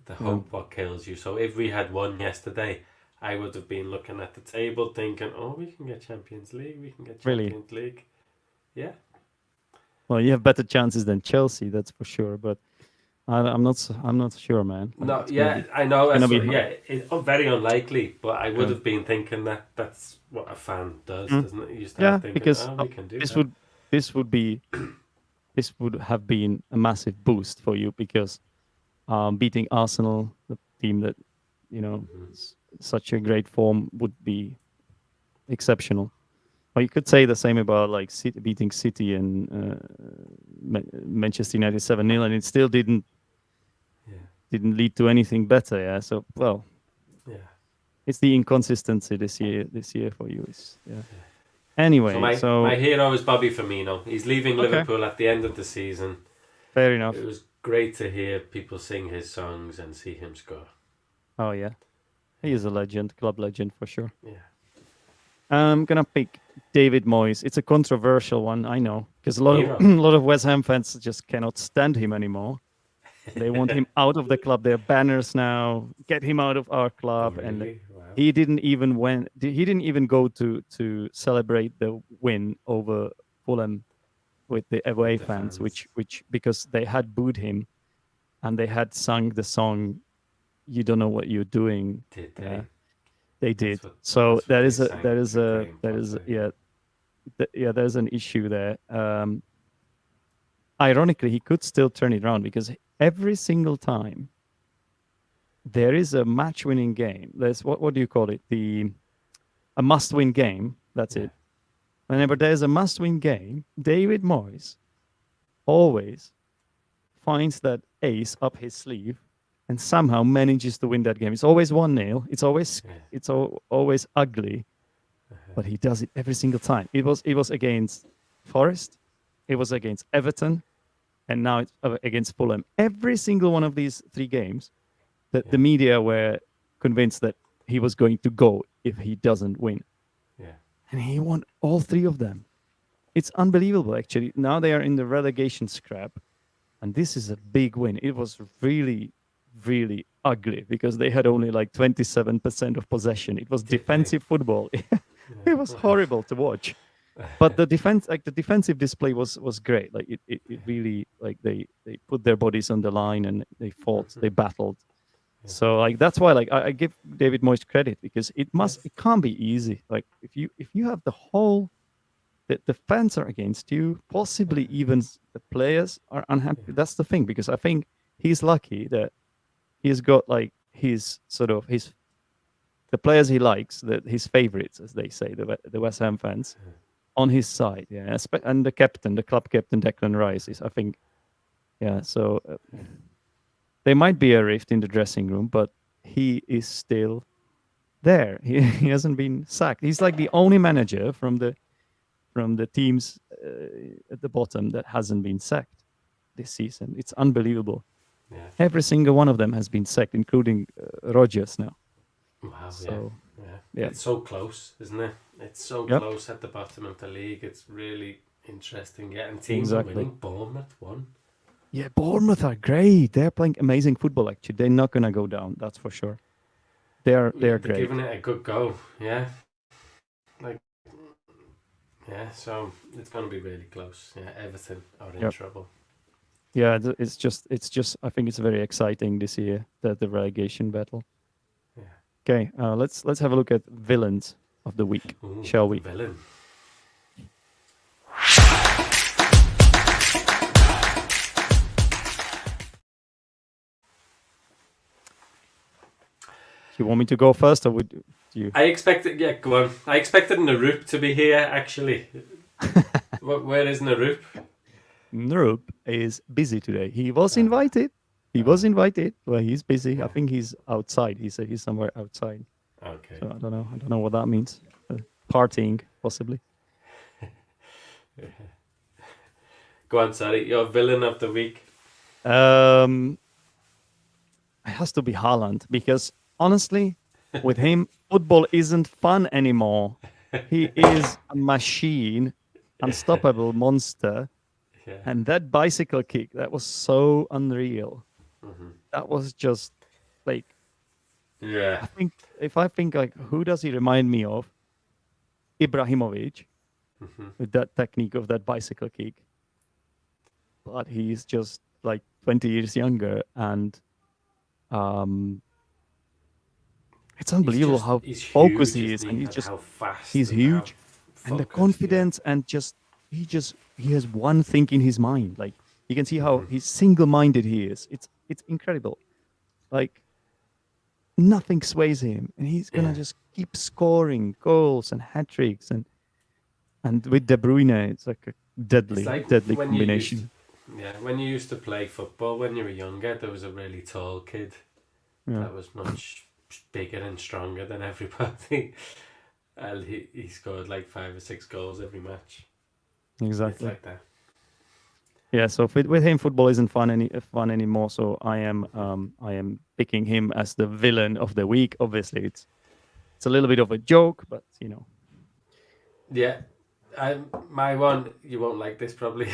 The hope what kills you. So if we had won yesterday, I would have been looking at the table thinking, oh, we can get Champions League. We can get Champions League. Yeah.
Well, you have better chances than Chelsea, that's for sure. But I'm not sure, man.
No, I know. It's very unlikely. But I would have been thinking that that's what a fan does, doesn't it? You start thinking,
because
we can do
this
that.
this would have been a massive boost for you, because beating Arsenal, the team that such a great form, would be exceptional. Or you could say the same about like beating City and Manchester United 7-0, and it still didn't lead to anything better. Yeah. So it's the inconsistency this year for you. Anyway,
so my hero is Bobby Firmino. He's leaving Liverpool at the end of the season.
Fair enough.
It was great to hear people sing his songs and see him score.
Oh yeah, he is a legend, club legend for sure.
Yeah.
I'm gonna pick David Moyes. It's a controversial one, I know, because a lot of West Ham fans just cannot stand him anymore. They want him out of the club. There are banners now. Get him out of our club.
Oh, really?
And
wow.
he didn't even go to celebrate the win over Fulham with the away fans, which because they had booed him, and they had sung the song "You Don't Know What You're Doing."
Did they?
They did. So there's an issue there. Ironically, he could still turn it around, because every single time there is a match-winning game. There's what do you call it? A must-win game. That's
Yeah,
it. Whenever there's a must-win game, David Moyes always finds that ace up his sleeve and somehow manages to win that game. It's always 1-0.
yeah,
Always ugly, but he does it every single time. It was against Forest, it was against Everton, and now it's against Fulham. Every single one of these three games, that the
yeah,
media were convinced that he was going to go if he doesn't win,
yeah,
and he won all three of them. It's unbelievable, actually. Now they are in the relegation scrap, and this is a big win. It was really, really ugly because they had only like 27% of possession. It was
Did they?
defensive football.
Yeah.
It was horrible to watch. But the defense, like the defensive display, was great. Like it really, like they put their bodies on the line and they fought, they battled.
Yeah.
So like that's why like I give David Moyes credit because
Yes.
it can't be easy. Like if you have the whole the fans are against you, possibly even the players are unhappy.
Yeah.
That's the thing because I think he's lucky that he's got like his sort of his the players he likes, his favorites, as they say, the West Ham fans, on his side. Yeah, and the captain, the club captain, Declan Rice is, I think, yeah. So there might be a rift in the dressing room, but he is still there. He hasn't been sacked. He's like the only manager from the teams at the bottom that hasn't been sacked this season. It's unbelievable.
Yeah.
Every single one of them has been sacked, including Rodgers now.
Wow.
So
Yeah.
yeah,
It's so close, isn't it? It's so
yep,
close at the bottom of the league. It's really interesting. Yeah, and teams are
exactly.
winning. Bournemouth won.
Yeah, Bournemouth are great. They're playing amazing football. Actually, they're not gonna go down. That's for sure. They're
They're
great.
giving it a good go. Yeah. Like, yeah. So it's going to be really close. Yeah. Everton are in
Yep.
trouble.
Yeah, it's just. I think it's very exciting this year the relegation battle.
Yeah.
Okay, let's have a look at villains of the week,
Ooh,
shall
the
we?
villain.
Do you want me to go first, or would do you?
I expected. Yeah, go on. I expected Narup to be here. Actually, where is Narup?
Nurup is busy today. He was
Ah,
invited. He
ah,
was invited, but he's busy. I
yeah.
think he's outside. He said he's somewhere outside.
Okay.
So I don't know. I don't know what that means. Partying, possibly.
Go on. Sorry, your villain of the week.
Um, it has to be Haaland because honestly, with him, football isn't fun anymore. He is a machine, unstoppable monster,
Yeah.
and that bicycle kick that was so unreal.
Hmm.
That was just like
Yeah.
I think like who does he remind me of? Ibrahimovic
Hmm.
with that technique of that bicycle kick, but he's just like 20 years younger and um it's unbelievable how
He's
focused
huge,
he
isn't
is, and
he? And how fast
he's
and how
huge, and the
focused. Yeah.
confidence, and he has one thing in his mind. Like you can see how
Hmm.
he's single-minded he is. It's incredible. Like nothing sways him, and he's gonna
Yeah.
just keep scoring goals and hat tricks, and with De Bruyne, it's like a
It's like
deadly
when you used.
combination.
Yeah, when you used to play football when you were younger, there was a really tall kid
Yeah,
that was much bigger and stronger than everybody. And he scored like 5 or 6 goals every match. It's
exactly.
like that.
Yeah, so with him, football isn't fun anymore. So I am picking him as the villain of the week. Obviously, it's a little bit of a joke, but you know.
Yeah, my one, you won't like this probably.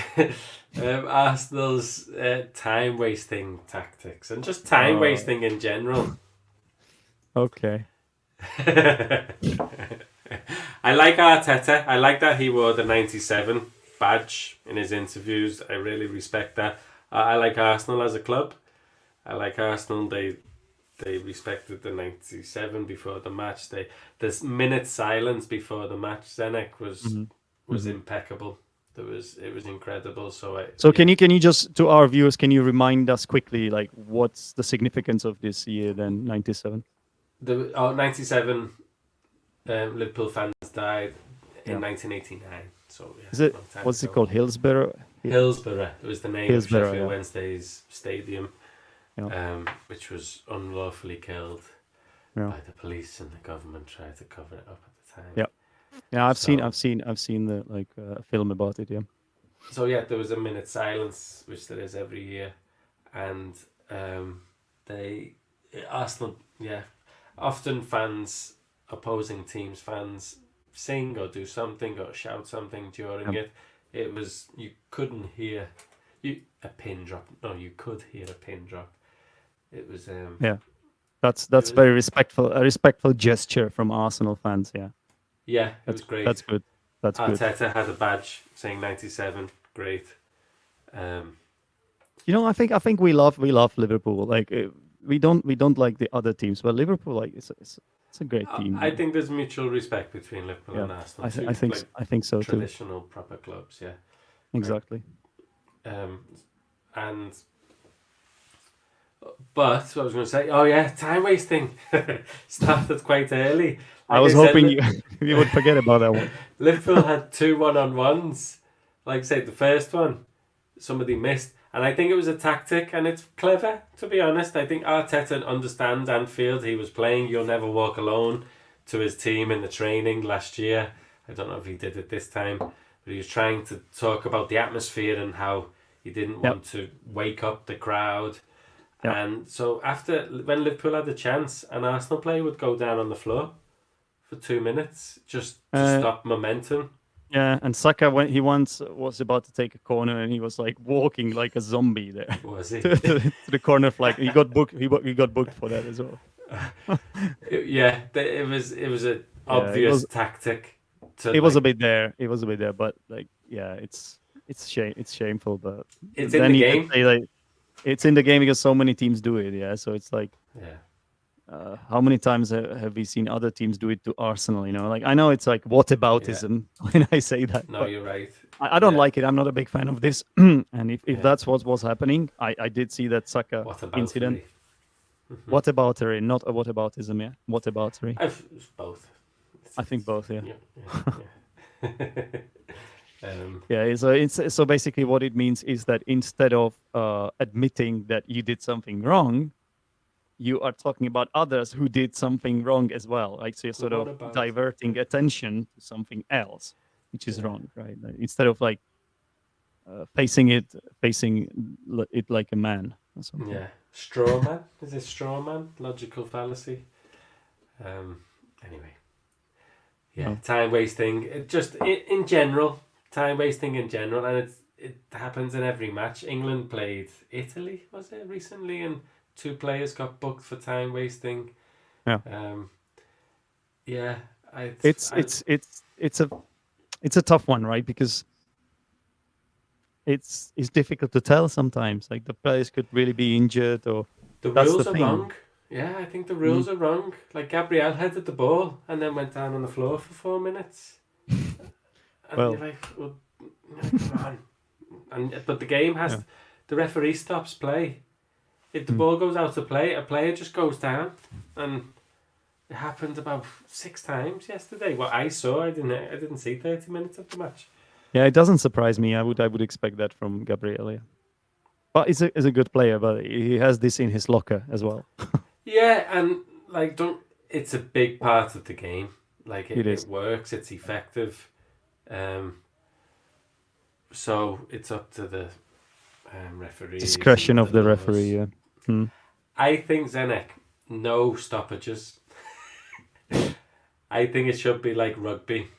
Arsenal's time wasting tactics and just time
Uh,
wasting in general.
okay.
I like Arteta. I like that he wore the 97 badge in his interviews. I really respect that. I like Arsenal as a club. I like Arsenal. They respected the 97 before the match. This minute silence before the match, Zenek was
Hmm.
was
Hmm.
impeccable. It was incredible. So
So can you just, to our viewers, can you remind us quickly, like, what's the significance of this year then, 97?
97 Liverpool fans died
Yeah.
in 1989. So yeah,
Is it,
long time
what's it
ago.
called? Hillsborough?
Hillsborough. It was the name
Hillsborough,
of Sheffield
yeah.
Wednesday's stadium,
Yeah.
which was unlawfully killed
Yeah.
by the police, and the government tried to cover it up at the time.
Yeah. Yeah, I've
So-
seen the like film about it. Yeah.
So yeah, there was a minute silence, which there is every year, and they Arsenal, yeah, often fans, opposing teams fans, sing or do something or shout something during it. It was, you couldn't hear a pin drop. No, you could hear a pin drop. It was
Yeah. That's
was-
very respectful. A respectful gesture from Arsenal fans. Yeah.
yeah, it was great.
That's good. That's good.
Arteta had a badge saying 97. Great.
You know, I think we love Liverpool. Like we don't like the other teams, but Liverpool, like it's a great team.
I think there's mutual respect between Liverpool and
Yeah,
Arsenal.
I think so too.
Traditional proper clubs, yeah.
Exactly.
And but what I was going to say, oh yeah, time wasting started quite early.
I was hoping you would forget about that one.
Liverpool had 2 1-on-1s. Like I said, the first one somebody missed, and I think it was a tactic, and it's clever, to be honest. I think Arteta understands Anfield. He was playing "You'll Never Walk Alone" to his team in the training last year. I don't know if he did it this time, but he was trying to talk about the atmosphere and how he didn't want to wake up the crowd.
Yep.
And so when Liverpool had a chance, an Arsenal player would go down on the floor for 2 minutes just to stop momentum.
Yeah, and Saka, when he once was about to take a corner, and he was like walking like a zombie there.
Was he?
to the corner flag. He got booked. He got booked for that as well.
It was an obvious tactic.
It was a bit there. It was a bit there, but like, yeah, it's shameful. But
it's in the game.
Say, like, it's in the game because so many teams do it. Yeah, so it's like, how many times have we seen other teams do it to Arsenal? You know, like, I know it's like whataboutism when I say that.
No, you're right.
I don't like it. I'm not a big fan of this. And if that's what was happening, I did see that Saka incident. Whataboutery, not a whataboutism. Yeah, whataboutery.
It's both.
I think both. Yeah.
Yeah.
So basically, what it means is that instead of admitting that you did something wrong, you are talking about others who did something wrong as well. Like, so you're sort of diverting attention to something else, which is wrong, right? Like, instead of like facing it like a man or something.
Yeah, straw man. Is it straw man? Logical fallacy. Anyway, yeah, time wasting. In general, time wasting in general, and it happens in every match. England played Italy, was it recently, and 2 players got booked for time wasting.
Yeah. It's a tough one, right? Because it's difficult to tell sometimes. Like, the players could really be injured, or
the rules are wrong. Yeah, I think the rules are wrong. Like, Gabriel headed the ball and then went down on the floor for 4 minutes. And you're like, well, come on. But the game has the referee stops play. If the ball goes out of play, a player just goes down, and it happened about 6 times yesterday. What I saw, I didn't see 30 minutes of the match.
Yeah, it doesn't surprise me. I would expect that from Gabriel. Yeah. But he's a good player, but he has this in his locker as well.
Yeah, and like, it's a big part of the game. Like, it works. It's effective. So it's up to the referee.
Discretion of the referee. Yeah.
I think, Zenek, no stoppages. I think it should be like rugby,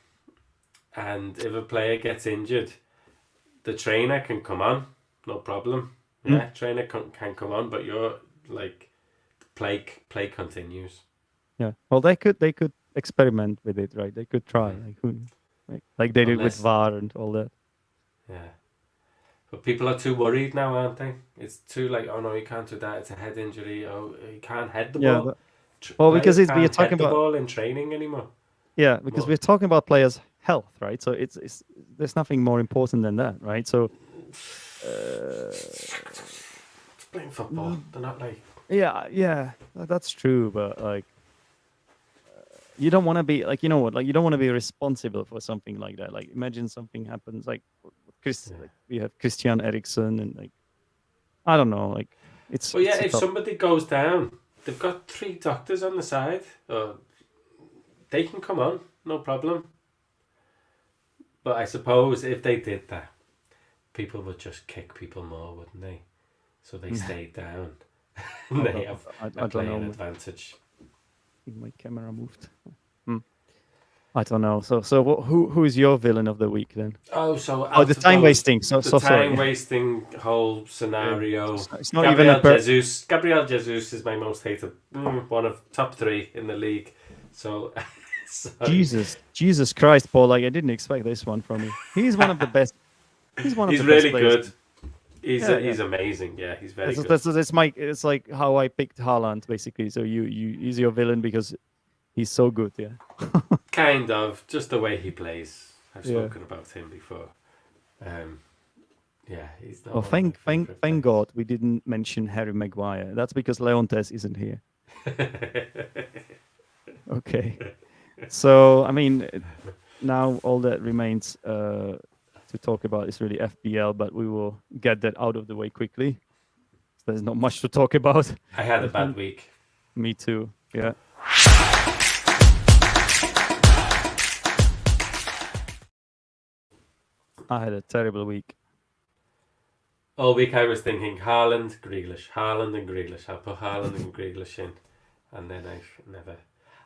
and if a player gets injured, the trainer can come on, no problem. Yeah, trainer can come on, but you're like, play continues. Yeah,
well, they could experiment with it, right? They could try, like they did with VAR and all that.
Yeah. But people are too worried now, aren't they? It's too like, oh no, you can't do that. It's a head injury. Oh, you can't head the ball.
Well, because
we're
talking
the
about
ball in training anymore.
Yeah, because we're talking about players health, right? So it's there's nothing more important than that, right? So
Playing football, they're not like.
yeah, that's true. But like, you don't want to be like, you know what? Like, you don't want to be responsible for something like that. Like, imagine something happens, like
Yeah.
like we have Christian Eriksen, and like, I don't know, like
Well, yeah,
it's a
if
tough.
somebody goes down, they've got 3 doctors on the side. They can come on, no problem. But I suppose if they did that, people would just kick people more, wouldn't they? So they stayed down.
Hold
They
up,
have
I
a
don't
playing
know.
advantage.
I think my camera moved. Hmm. I don't know. So who is your villain of the week then?
Oh, so
Oh, the
out of
time
those,
wasting. So
the
sorry.
time wasting whole
Yeah.
scenario,
It's not even a
Gabriel Jesus is my most hated, one of top 3 in the league. So, sorry.
Jesus Christ, Paul! Like, I didn't expect this one from you. He's one of the best. He's one of
He's
the best
really
players.
good.
Yeah, yeah.
He's amazing. Yeah, he's very good.
That's my. It's like how I picked Haaland basically. So he's your villain because he's so good. Yeah.
Kind of, just the way he plays. I've
Yeah.
spoken about him before. Um, yeah, he's not
Well,
one of my favourite
thank
players.
God we didn't mention Harry Maguire. That's because Leontes isn't here. Okay. So I mean, now all that remains to talk about is really FPL, but we will get that out of the way quickly. There's not much to talk about.
I had
I
a bad
think.
week.
Me too. Yeah. I had a terrible week.
All week I was thinking Haaland, Grealish, Haaland and Grealish. I'll put Haaland and Grealish in. And then I never.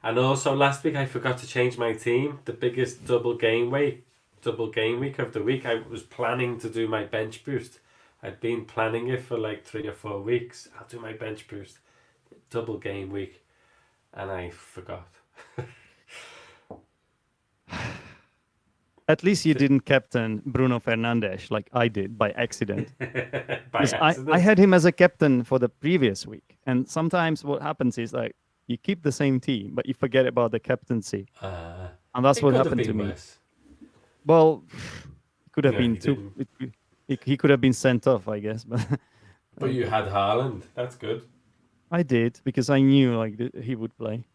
And also last week I forgot to change my team. The biggest double game week of the week. I was planning to do my bench boost. I'd been planning it for like 3 or 4 weeks. I'll do my bench boost. Double game week. And I forgot.
At least you didn't captain Bruno Fernandes like I did by accident.
By
Because
accident.
I had him as a captain for the previous week. And sometimes what happens is like you keep the same team, but you forget about the captaincy. And that's
It
what
could have
happened to
been
me.
worse.
Well, it could have
No,
been
he
too.
didn't.
He could have been sent off, I guess. But
But you had Haaland. That's good.
I did because I knew like he would play.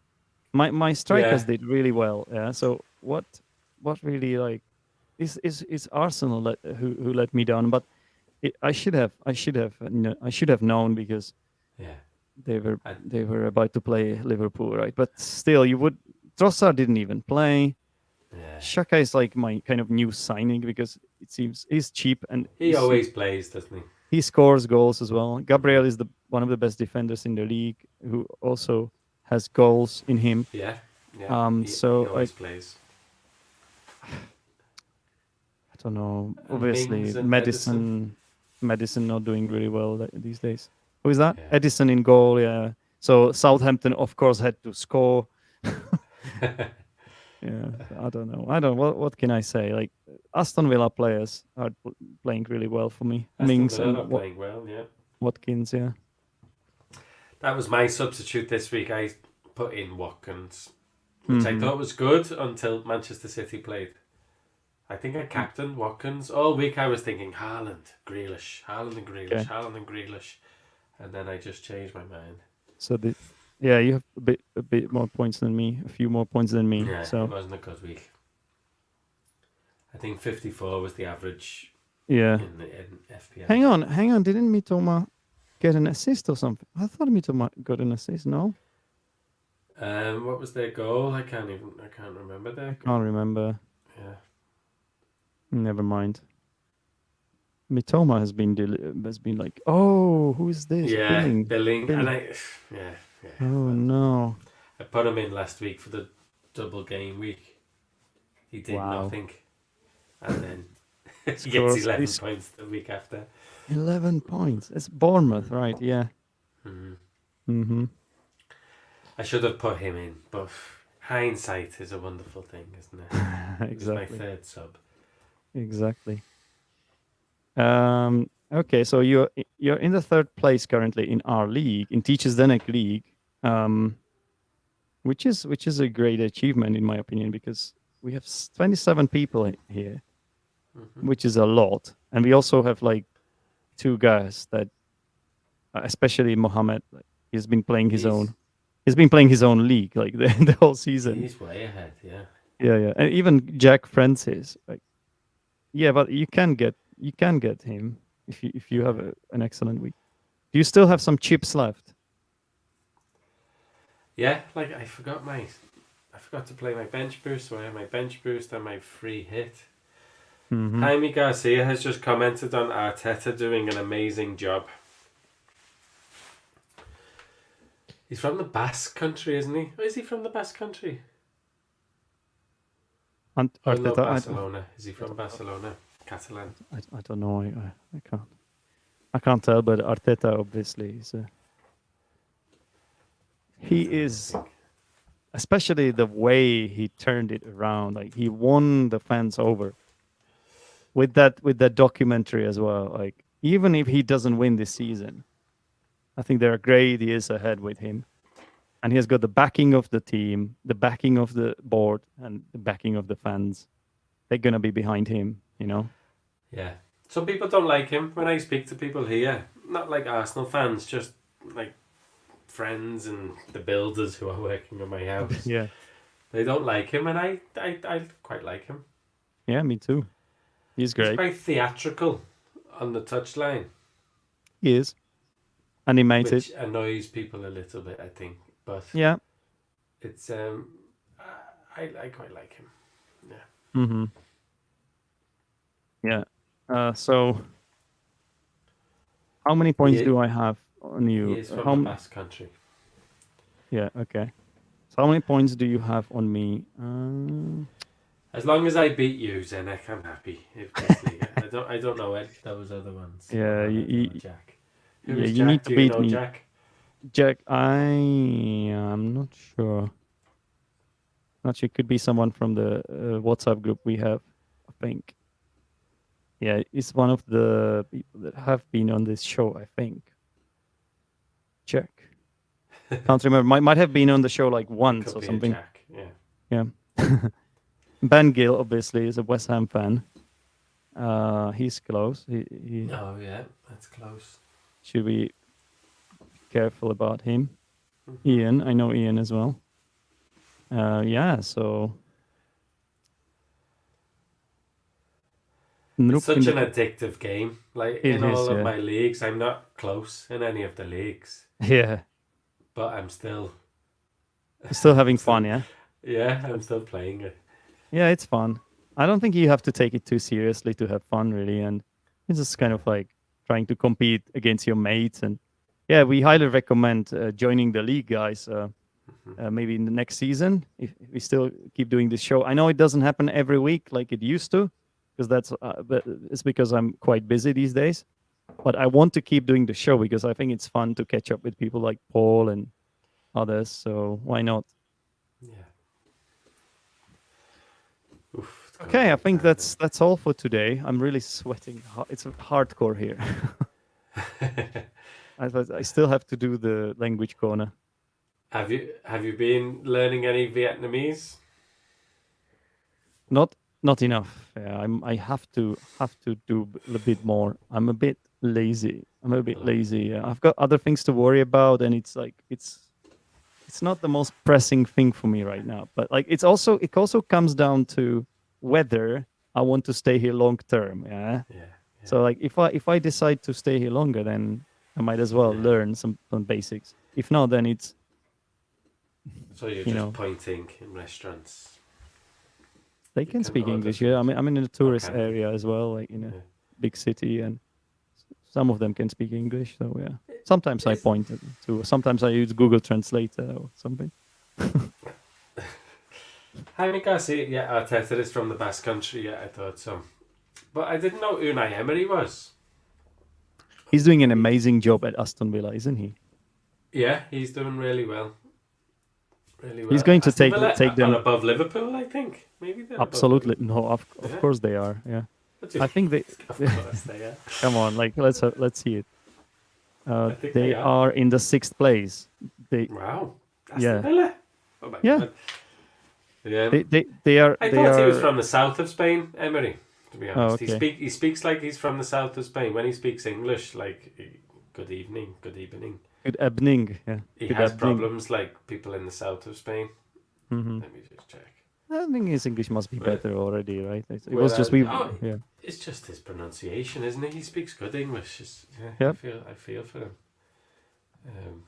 My strikers
Yeah.
did really well. Yeah. So what really like is Arsenal who let me down? But I should have known because
Yeah.
they were about to play Liverpool, right? But still, you would. Trossard didn't even play.
Yeah.
Xhaka is like my kind of new signing because it seems he's cheap and
He always plays, doesn't he?
he scores goals as well. Gabriel is one of the best defenders in the league who also has goals in him.
Yeah. Yeah. He
So
always
like
plays.
I don't know.
And
Obviously,
Mings and
Madison not doing really well these days. Who is that?
Yeah.
Edison in goal. Yeah. So Southampton, of course, had to score. Yeah, I don't know. What can I say? Like Aston Villa players are playing really well for me.
Aston
Mings
Villa
and
are playing well, yeah.
Watkins. Yeah.
That was my substitute this week. I put in Watkins, which I
Mhm.
thought was good until Manchester City played. I think I captained Watkins. All week I was thinking Haaland, Grealish, Haaland and Grealish,
Okay.
Haaland and Grealish. And then I just changed my mind.
So yeah, you have a bit more points than me, a few more points than me.
Yeah, it
So
wasn't a good week. I think 54 was the average
yeah.
in FPL.
Hang on. Didn't Mitoma get an assist or something? I thought Mitoma got an assist. No,
What was their goal? I can't remember their
I
goal.
can't remember.
Yeah.
Never mind. Mitoma has been like, oh, who is this?
Yeah,
Billing.
Billing.
Billing.
And yeah.
Oh no.
I put him in last week for the double game week. He did
Wow.
nothing. And then he
Scores-
gets 11
he's-
points the week after.
11 points. It's Bournemouth, right? Yeah.
Mm-hmm. I should have put him in, but hindsight is a wonderful thing, isn't it? He's my
Exactly.
third sub.
Exactly. Okay, so you're in the third place currently in our league, in Teachers Denek League, which is a great achievement in my opinion because we have 27 people here,
Mhm.
which is a lot, and we also have like two guys that, especially Mohammed, like, he's been playing his
He's
own. He's been playing his own league like the whole season.
he's way ahead. Yeah.
Yeah, and even Jack Francis, like, yeah, but you can get him if you have an excellent week. Do you still have some chips left?
Yeah, like I forgot to play my bench boost, so I have my bench boost and my free hit.
Mm-hmm.
Jaime Garcia has just commented on Arteta doing an amazing job. He's from the Basque country, isn't he? Or is he from the Basque country? I love
Arteta,
Barcelona. Is he from Barcelona? Catalan.
I don't know. I can't tell, but Arteta obviously is. He is, especially the way he turned it around. Like he won the fans over with that documentary as well. Like even if he doesn't win this season, I think there are great years ahead with him, and he has got the backing of the team, the backing of the board, and the backing of the fans. They're gonna be behind him, you know.
Yeah. Some people don't like him. When I speak to people here, not like Arsenal fans, just like friends and the builders who are working on my house.
Yeah,
They don't like him, and I quite like him.
yeah, me too. He's
He's
great.
quite theatrical on the touchline,
He is animated.
which annoys people a little bit, I think. But
Yeah.
it's I quite like him. Yeah.
Mm-hmm. Yeah. So, how many points
He-
do I have on
He
you?
is from
How
the
m-
Basque country.
Yeah. Okay. So, how many points do you have on me?
As long as I beat you, Zenek, I'm happy. If this league. I don't know those other ones.
Yeah,
Mohammed or Jack. Who
yeah,
is
you
Jack?
need to
Do you
beat
know
me,
Jack?
Jack. I'm not sure. Actually, it could be someone from the WhatsApp group we have. I think. Yeah, it's one of the people that have been on this show. I think. Jack. Can't remember. Might have been on the show like once
Could
or
be a
something.
Jack. Yeah.
Yeah. Ben Gill obviously is a West Ham fan. He's close. He
Oh yeah, that's close.
should be careful about him.
Mhm.
Ian, I know Ian as well. Yeah, so
It's such an addictive game. Like
It
in all
is,
of
yeah.
my leagues, I'm not close in any of the leagues,
yeah,
but I'm still
still having fun. Yeah,
I'm still playing it.
yeah, it's fun. I don't think you have to take it too seriously to have fun, really, and it's just kind of like trying to compete against your mates. And yeah, we highly recommend joining the league, guys. Maybe in the next season, if we still keep doing this show. I know it doesn't happen every week like it used to, because but it's because I'm quite busy these days. But I want to keep doing the show because I think it's fun to catch up with people like Paul and others. So why not?
Yeah. Oof, it's gone
Okay, I
like
think
that
that's all for today. I'm really sweating. It's hardcore here.
then.
I still have to do the language corner.
Have you been learning any Vietnamese?
Not enough. Yeah, I have to do a bit more. I'm a bit lazy. Yeah. I've got other things to worry about, and it's like it's not the most pressing thing for me right now. But like it also comes down to whether I want to stay here long term. Yeah.
Yeah.
So like if I decide to stay here longer, then I might as well learn some basics. If not, then it's
So you're
you
just
know.
pointing in restaurants.
They
You
can
can
speak
order
English. Yeah, I'm in a tourist
Okay.
area as well, like in a
Yeah.
big city, and some of them can speak English. So yeah, sometimes I
Is-
point to. Sometimes I use Google Translator or something.
Jaime Garcia, yeah, Arteta is from the Basque Country. Yeah, I thought so, but I didn't know Unai Emery was.
He's doing an amazing job at Aston Villa, isn't he?
Yeah, he's doing really well. Really well.
He's going to
Aston
take
Villa
them
are above Liverpool, I think. Maybe they're
absolutely.
Above
No, of
Yeah.
course they are. Yeah,
Liverpool.
I think they.
Of course they are.
Come on, like let's see it.
I think
They
they
are in the 6th place. They
Wow. Aston
Yeah.
Villa. Oh my
Yeah.
God. Yeah. I
they
thought he was
are.
from the south of Spain, Emery. To be
Oh,
honest,
okay.
he speaks like he's from the south of Spain. When he speaks English, like good evening.
Good evening. Yeah.
He
Good
has
evening.
problems like people in the south of Spain.
Hmm.
Let me just check.
I think his English must be
But
better already, right? It was just
whereas,
we.
oh,
Yeah.
it's just his pronunciation, isn't it? He speaks good English. Yeah,
Yep.
I feel for him. Um,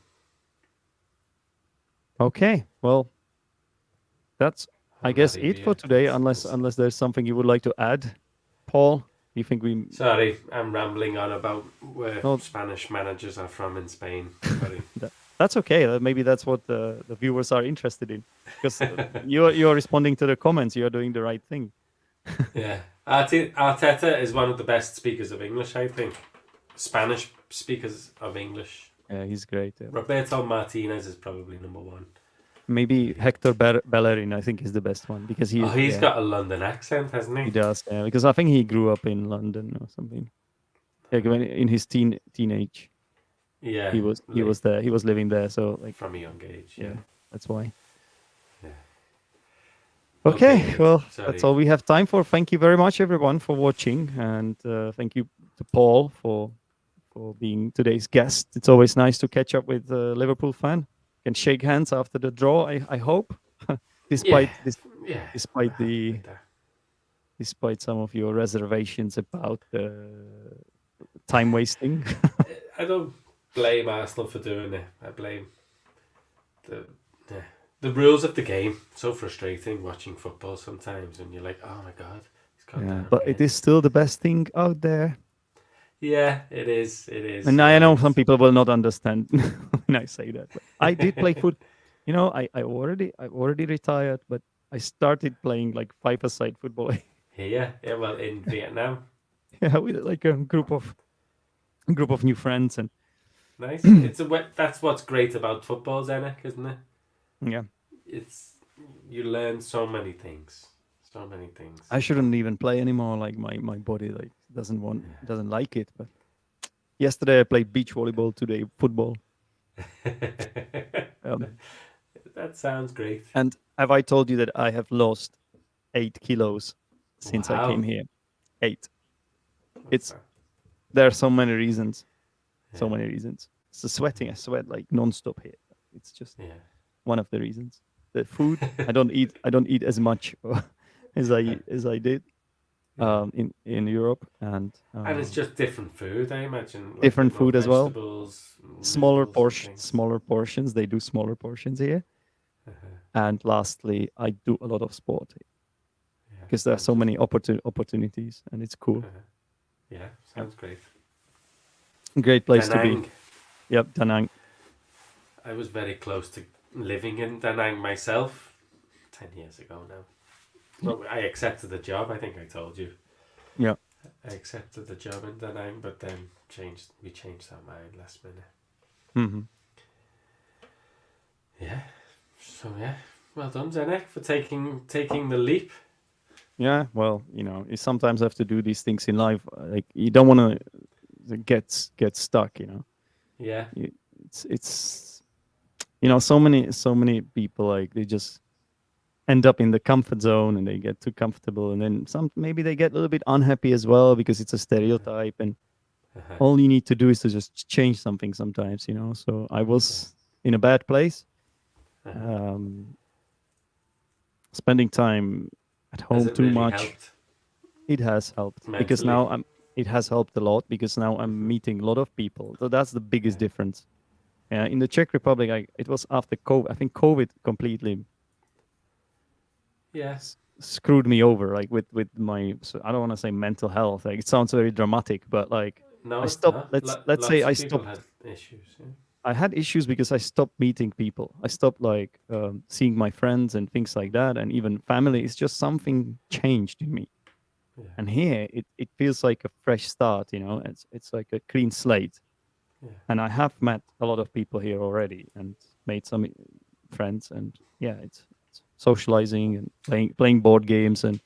Okay. Well, that's, I guess, it for
Olivia,
today. Unless there's something you would like to add, Paul. You think we?
sorry, I'm rambling on about where
No,
Spanish managers are from in Spain. Sorry.
that's okay. Maybe that's what the viewers are interested in, because you're responding to the comments. You're doing the right thing.
Yeah, Arteta is one of the best speakers of English. I think Spanish speakers of English.
Yeah, he's great. Yeah.
Roberto Martinez is probably number one.
Maybe Hector Bellerin, I think, is the best one because
Oh, he's
yeah,
got a London accent, hasn't
he
he?
does. Yeah, because I think he grew up in London or something. Yeah, when in his teenage,
Yeah,
he
like
was there. He was living there. So like,
from a young age.
yeah,
Yeah.
that's why.
Yeah. Okay,
Okay,
mate.
well, that's
Sorry.
all we have time for. Thank you very much, everyone, for watching, and thank you to Paul for being today's guest. It's always nice to catch up with a Liverpool fan. Can shake hands after the draw. I hope,
Yeah.
despite this,
Yeah. We're
despite
happy
the
with that.
despite some of your reservations about the time wasting.
I don't blame Arsenal for doing it. I blame the yeah, the rules of the game. So frustrating watching football sometimes, and you're like, oh my god, he's gone
Yeah,
down
but it
again.
is still the best thing out there.
Yeah, it is. It is.
And I know
And
some people will not understand when I say that, but I did play foot. You know, I already retired, but I started playing like five-a-side football.
here, yeah, well, in Vietnam,
Yeah, with like a group of new friends, and
nice. That's what's great about football, Zenek, isn't it?
yeah,
It's you learn so many things, so many things.
I shouldn't even play anymore. Like my body like doesn't like it. But yesterday I played beach volleyball. Today football. Um,
That sounds great.
and have I told you that I have lost 8 kilos since I came
Wow.
here? 8.
That's
It's
a,
There are so many reasons. So
yeah,
many reasons. It's the sweating. I sweat like non-stop here. It's just
yeah.
one of the reasons. The food. I don't eat as much as I did
Yeah.
in Europe, and
And it's just different food, I imagine, like a
different
bit more
food as well.
vegetables, noodles, and things.
Smaller portions. They do smaller portions here.
Uh-huh.
And lastly, I do a lot of sport
Yeah,
because there are
and
so
just
many opportunities, and it's cool.
uh-huh. Yeah,
Yep.
sounds great.
Great place
Da
to be.
Nang.
Yep, Da Nang.
I was very close to living in Da Nang myself 10 years ago now. Well, I accepted the job. I think I told you.
Yeah.
I accepted the job in Da Nang, but then we changed our mind last minute.
Hmm.
Yeah. So yeah, well done, Zenek, for taking the leap.
Yeah. Well, you sometimes have to do these things in life. Like you don't want to get stuck.
Yeah.
You- it's so many people like they just end up in the comfort zone and they get too comfortable, and then maybe they get a little bit unhappy as well because it's a stereotype, and
Uh-huh.
all you need to do is to just change something sometimes. So I
Yeah.
was in a bad place,
Uh-huh.
um, spending time at
Has
home
it
too
really
much.
helped
It has helped because
mentally?
now it has helped a lot because now I'm meeting a lot of people, so that's the biggest
Yeah.
difference. In the Czech Republic, it was after COVID. I think COVID completely
Yeah.
screwed me over, like with my. So I don't want to say mental health. Like it sounds very dramatic, but like
No,
I
it's
stopped.
not.
Let's say
Lots
I
of people had
stopped.
issues. Yeah.
I had issues because I stopped meeting people. I stopped like seeing my friends and things like that, and even family. It's just something changed in me.
Yeah.
And here, it feels like a fresh start. It's like a clean slate.
Yeah.
And I have met a lot of people here already and made some friends. And yeah, it's socializing and playing board games and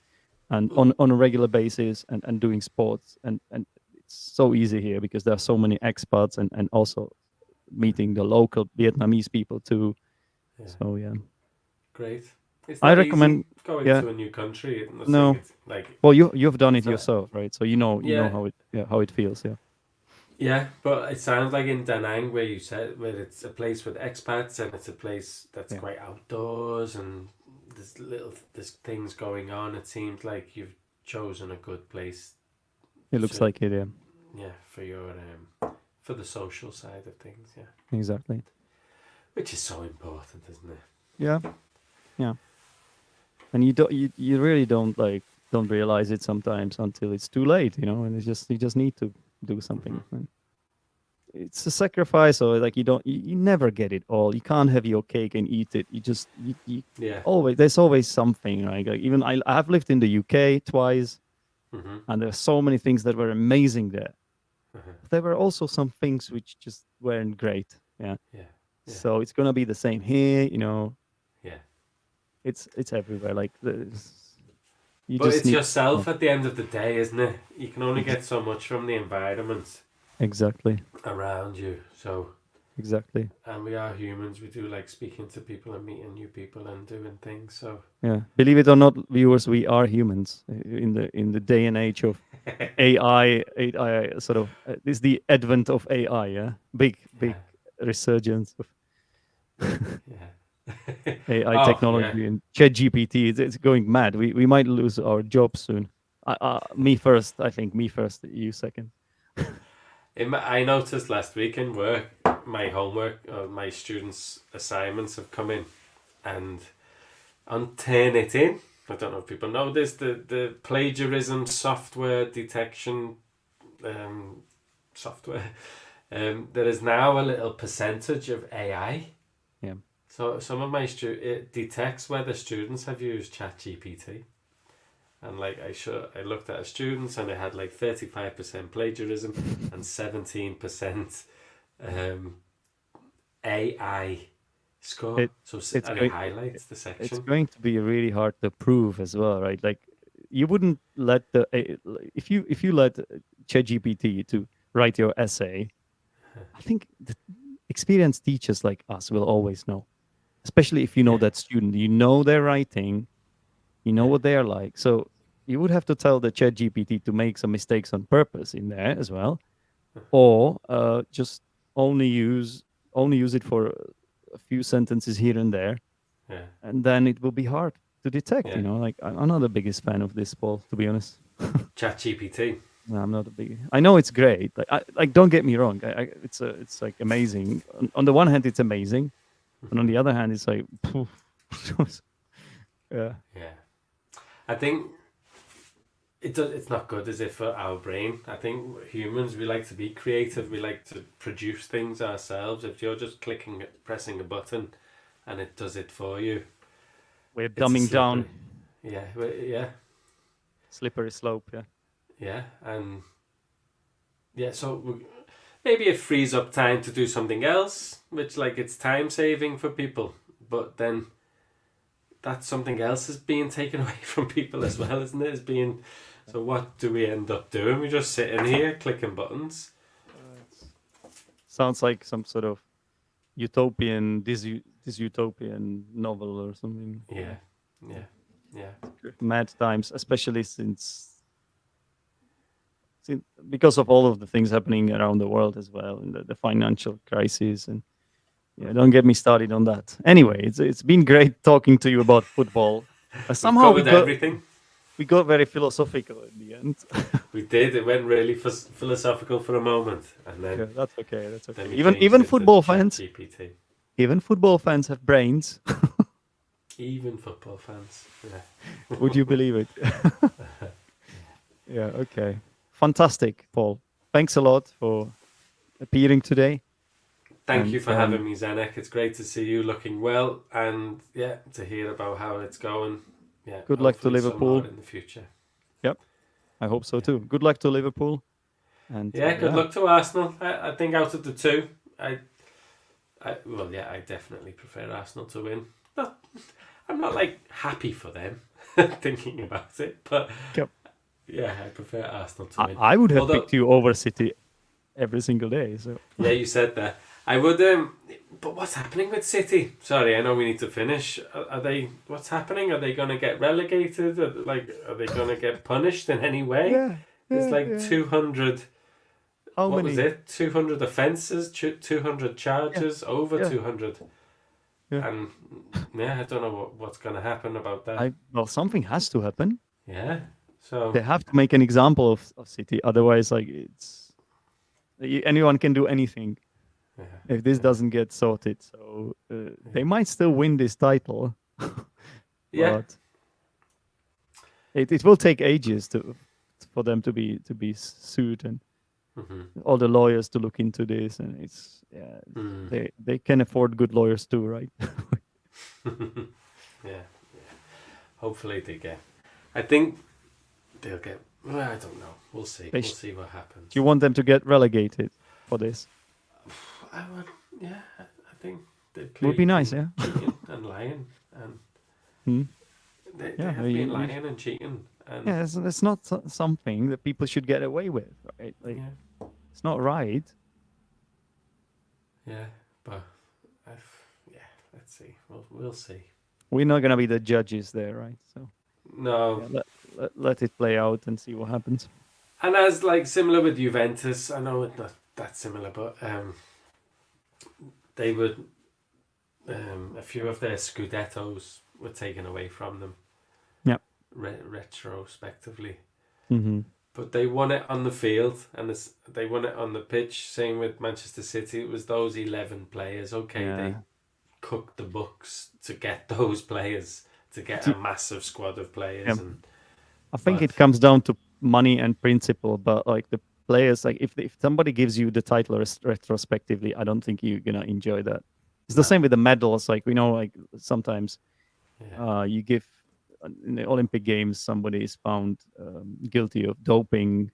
on a regular basis and doing sports and it's so easy here because there are so many expats and also meeting the local Vietnamese people too.
Yeah.
So yeah.
Great. It's
I
not easy
recommend.
going
Yeah,
to a new country. I'm not saying
no.
it's like
Well, you've done it
it's not.
yourself, right? So you know
Yeah,
how it feels. Yeah,
yeah, but it sounds like in Da Nang where you said where it's a place with expats and it's a place that's
yeah.
quite outdoors and there's things going on. It seems like you've chosen a good place
It looks
to
like it. Yeah,
yeah for your for the social side of things. Yeah,
exactly.
which is so important, isn't it?
Yeah, yeah. And you really don't realize it sometimes until it's too late, you know. And it's just you just need to do something.
Hmm.
And it's a sacrifice, or like you never get it all. You can't have your cake and eat it. You
Yeah.
always there's always something, right? Like even I've lived in the UK twice,
Hmm.
and there are so many things that were amazing there.
Hmm.
But there were also some things which just weren't great. Yeah.
Yeah. Yeah.
So it's gonna be the same here, you know.
Yeah.
It's everywhere. Like you
But
just
it's
need. Yeah,
yourself at the end of the day, isn't it? You can only
ex-
get so much from the environment
exactly,
around you. So,
exactly.
and we are humans. We do like speaking to people and meeting new people and doing things. So,
Yeah, believe it or not, viewers, we are humans in the day and age of AI sort of this is the advent of AI. Yeah, big
yeah,
resurgence of
yeah.
AI
Oh, yeah.
technology and ChatGPT. It's going mad. We might lose our jobs soon. Me first, I think. Me first. You second.
I noticed last week in work, my homework, my students' assignments have come in, and on Turnitin, I don't know if people know this, the plagiarism software detection software, there is now a little percentage of AI.
Yeah.
So some of my it detects whether students have used ChatGPT. And like I looked at students and they had like 35% plagiarism and 17% AI score.
It
So
it's
and it
going
highlights the
it's
section.
going to be really hard to prove as well, right? Like you wouldn't let if you let ChatGPT to write your essay. I think the experienced teachers like us will always know, especially if you know
Yeah,
that student, you know their writing, you know
yeah,
what they are like. So you would have to tell the chat GPT to make some mistakes on purpose in there as well, or just only use only use it for a few sentences here and there,
yeah,
and then it will be hard to detect.
yeah.
You know, like I'm not the biggest fan of this, Paul, to be honest.
ChatGPT.
No, I'm not a big. I know it's great. Like don't get me wrong. It's like amazing. On the one hand, it's amazing, and on the other hand, it's like, poof. Yeah,
Yeah, I think it's not good, is it, for our brain? I think humans, we like to be creative. We like to produce things ourselves. If you're just pressing a button, and it does it for you,
we're
it's a
dumbing down.
slippery. Yeah, yeah,
Slippery slope. Yeah.
yeah, and yeah. So maybe it frees up time to do something else, which like it's time saving for people. But then that something else is being taken away from people as well, isn't it? It's being so. What do we end up doing? We just sitting here clicking buttons.
Sounds like some sort of utopian, dystopian novel or something.
Yeah, yeah, yeah,
Mad times, especially since because of all of the things happening around the world as well, and the financial crisis. And yeah, don't get me started on that. Anyway, it's been great talking to you about football.
We've
Somehow
covered everything.
we got very philosophical in the end.
We did. It went really philosophical for a moment, and
Yeah,
then
that's okay. That's okay.
we
Even
changed it to ChatGPT.
even football fans have brains.
Even football fans. Yeah.
Would you believe it? Yeah. Okay. Fantastic, Paul. Thanks a lot for appearing today.
Thank
And
you for having me, Zenek. It's great to see you looking well, and yeah, to hear about how it's going. Yeah.
good luck to
Hopefully some
Liverpool.
more in the future.
Yep. I hope so too. Good luck to Liverpool. And
Yeah. Good luck to Arsenal. I think out of the two, well, yeah, I definitely prefer Arsenal to win. I'm not like happy for them thinking about it, but
Yep.
yeah, I prefer Arsenal to win.
I would have
Although,
picked you over City every single day. So
yeah, you said that. I would. But what's happening with City? Sorry, I know we need to finish. Are they? What's happening? Are they going to get relegated? Are they going to get punished in any way?
Yeah,
There's
yeah,
like
yeah.
200.
How
What was
many?
it? 200 offences, 200
Yeah,
charges, over
yeah,
200.
yeah.
And yeah, I don't know what's going to happen about that.
Well, something has to happen.
Yeah. So
They have to make an example of City, otherwise, like anyone can do anything
yeah,
if this
yeah,
doesn't get sorted. So they might still win this title,
yeah.
but it will take ages for them to be sued and
Hmm.
all the lawyers to look into this, and
Mm.
they can afford good lawyers too, right?
Yeah. Hopefully they get. I think they'll get. Well, I don't know. We'll see.
They
We'll
sh-
see what
Do
happens.
you want them to get relegated for this?
I would. Yeah. I think they
It would be
clearly
nice,
been
yeah.
cheating and lying, and
Hmm?
they
Yeah,
have been lying and cheating, and
yeah. It's not something that people should get away with, right? Like
yeah,
it's not right.
yeah. But yeah. Let's see. We'll see.
We're not gonna be the judges there, right? So
No.
yeah, let it play out and see what happens.
And as like similar with Juventus, I know it's not that similar, but they would a few of their Scudettos were taken away from them.
Yeah.
Retrospectively,
Mm-hmm.
but they won it on the field and they won it on the pitch. Same with Manchester City. It was those 11 players. Okay,
Yeah.
they cooked the books to get those players, to get a massive squad of players,
Yeah.
and
I think
but
it comes down to money and principle, but like the players, like if somebody gives you the title retrospectively, I don't think you're gonna enjoy that. It's the
no,
same with the medals. Like we know, like sometimes
yeah,
you give in the Olympic Games, somebody is found guilty of doping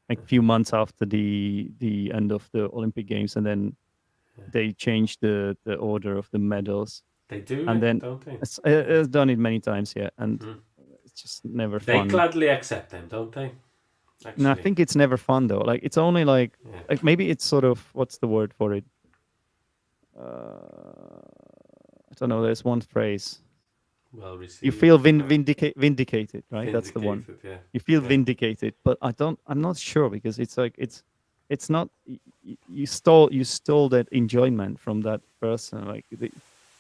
like a few months after the end of the Olympic Games, and then
yeah.
they change the order of the medals,
They do
and
it,
then
don't they?
it's done it many times, yeah, and
Mm.
it's just never
They
fun.
gladly accept them, don't they?
No, I
Actually,
think it's never fun though. Like it's only
yeah.
like maybe it's sort of what's the word for it? I don't know. There's one phrase.
Well
You feel
received,
vindicated, right? That's the one.
vindicated. Yeah,
You feel
yeah,
vindicated, but I'm not sure because it's like it's not. You stole that enjoyment from that person. Like
yeah.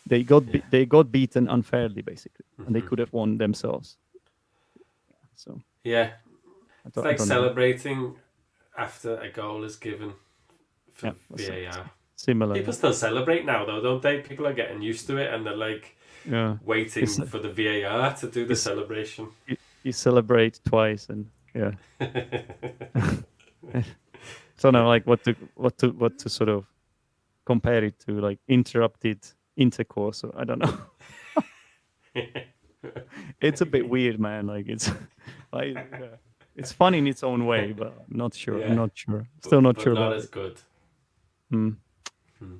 they got beaten unfairly, basically, and they
Hmm.
could have won themselves. So
Yeah, it's
I
like
don't know.
celebrating after a goal is given for
Yeah,
VAR.
similar.
People
Yeah.
still celebrate now, though, don't they? People are getting used to it, and they're like
Yeah.
waiting
It's
for the VAR to do the
it's
celebration.
you celebrate twice, and yeah. So now,
Yeah.
like what to sort of compare it to, like interrupted intercourse. Or I don't know. It's a bit weird, man. Like it's like it's fun in its own way, but I'm not sure. I'm
Yeah,
not sure. Still not
but
sure
not
about
as
it.
good.
Hmm.
Hmm.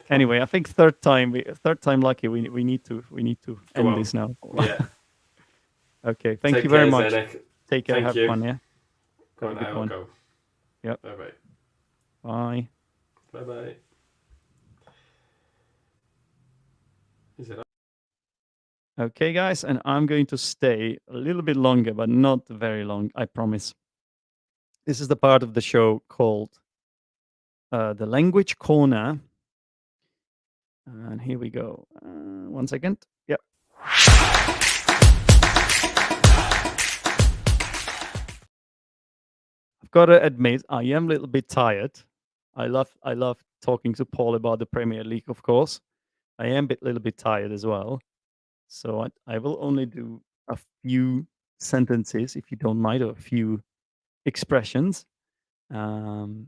Anyway, I think third time lucky. We need to
Go
end
on.
this now.
Yeah.
Okay. Thank
Take
you very
care,
much.
Zenek.
Take care.
Thank
Have
you.
fun. Yeah.
Go
Have a
on,
good
I will
one.
go.
Yep.
Bye bye.
Bye.
Bye bye. Is it on?
Okay, guys, and I'm going to stay a little bit longer, but not very long. I promise. This is the part of the show called the language corner. And here we go. 1 second. Yep. I've got to admit, I am a little bit tired. I love talking to Paul about the Premier League, of course. I am a little bit tired as well. So I will only do a few sentences, if you don't mind, or a few expressions um,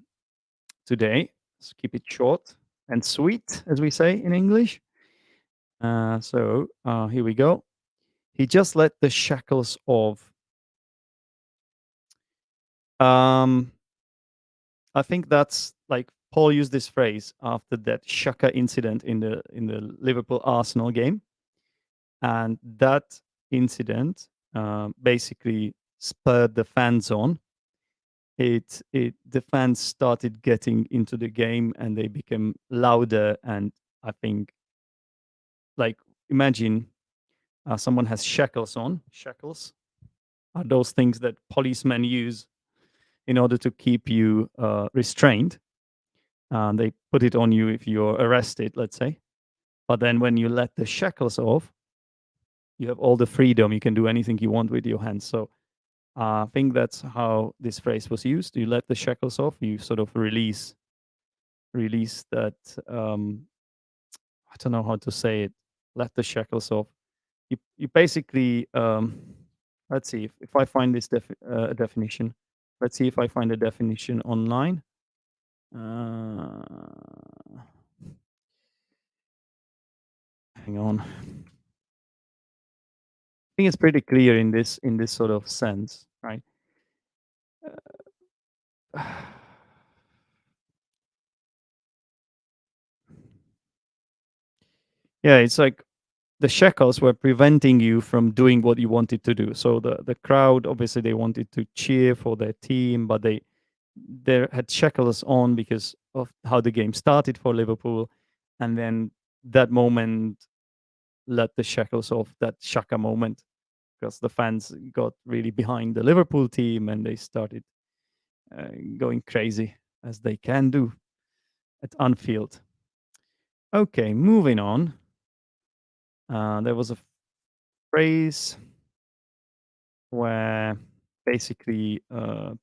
today. Let's keep it short and sweet, as we say in English. So here we go. He just let the shackles of. Um, I think that's like Paul used this phrase after that Shaka incident in the Liverpool Arsenal game, and that incident basically spurred the fans on, the fans started getting into the game and they became louder. And I think, like, imagine someone has shackles on. Shackles are those things that policemen use in order to keep you restrained. They put it on you if you're arrested, let's say. But then when you let the shackles off, you have all the freedom. You can do anything you want with your hands. So I think that's how this phrase was used. You let the shackles off. You sort of release that. I don't know how to say it. Let the shackles off. You basically let's see if I find this definition. Let's see if I find a definition online. Hang on. I think it's pretty clear in this sort of sense, right? Yeah, it's like the shackles were preventing you from doing what you wanted to do. So the crowd, obviously, they wanted to cheer for their team, but they had shackles on because of how the game started for Liverpool, and then that moment let the shackles off. That Shaka moment, because the fans got really behind the Liverpool team and they started going crazy as they can do at Anfield. Okay, moving on. There was a phrase where basically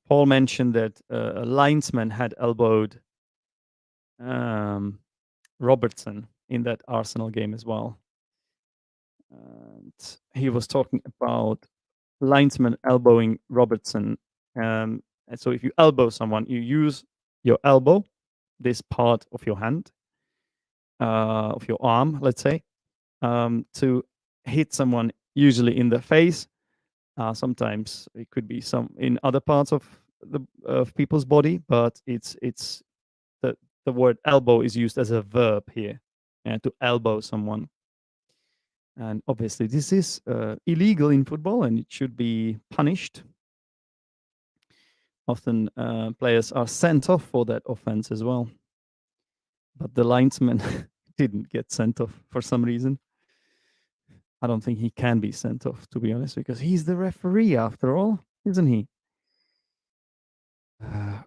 Paul mentioned that a linesman had elbowed um, Robertson in that Arsenal game as well. And he was talking about linesman elbowing Robertson. And so if you elbow someone, you use your elbow, this part of your hand, of your arm, let's say, to hit someone, usually in the face. Sometimes it could be some in other parts of people's body, but it's the word elbow is used as a verb here, to elbow someone. And obviously, this is illegal in football, and it should be punished. Often, players are sent off for that offense as well. But the linesman didn't get sent off for some reason. I don't think he can be sent off, to be honest, because he's the referee after all, isn't he?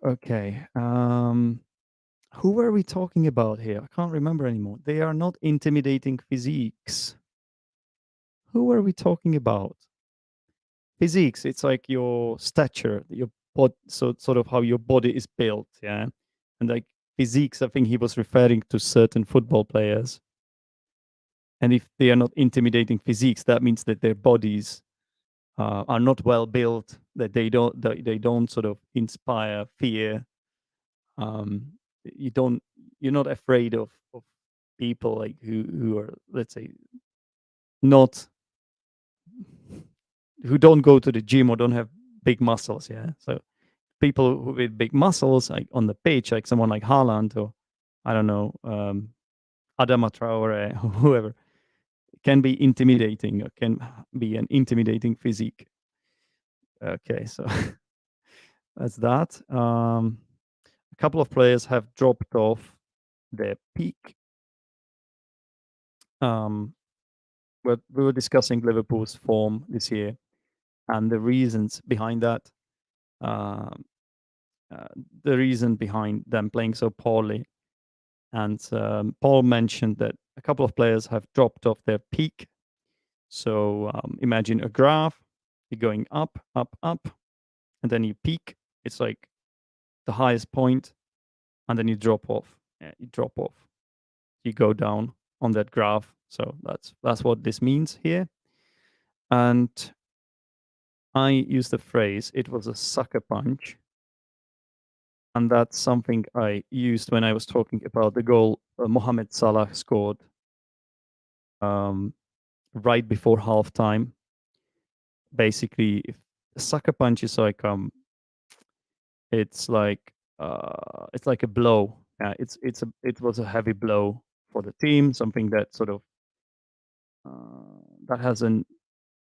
Okay. Who were we talking about here? I can't remember anymore. They are not intimidating physiques. Who were we talking about? Physiques. It's like your stature, your so sort of how your body is built, yeah. And like physiques, I think he was referring to certain football players. And if they are not intimidating physiques, that means that their bodies are not well built, that they don't sort of inspire fear. Um, you don't you're not afraid of people like who are, let's say, not who don't go to the gym or don't have big muscles. Yeah, so people with big muscles, like on the pitch, like someone like Haaland or I don't know, Adama Traore, or whoever, can be intimidating or can be an intimidating physique. Okay, so that's that. A couple of players have dropped off their peak. Um, we were discussing Liverpool's form this year and the reasons behind that. Um, uh, the reason behind them playing so poorly. And Paul mentioned that a couple of players have dropped off their peak. So imagine a graph, you're going up, up, up, and then you peak. It's like the highest point, and then you drop off. Yeah, you drop off. You go down on that graph. So that's what this means here. And I use the phrase, it was a sucker punch. And that's something I used when I was talking about the goal Mohamed Salah scored um, right before halftime. Basically, if a sucker punch is like it's like a blow. It was a heavy blow for the team, something that sort of that has an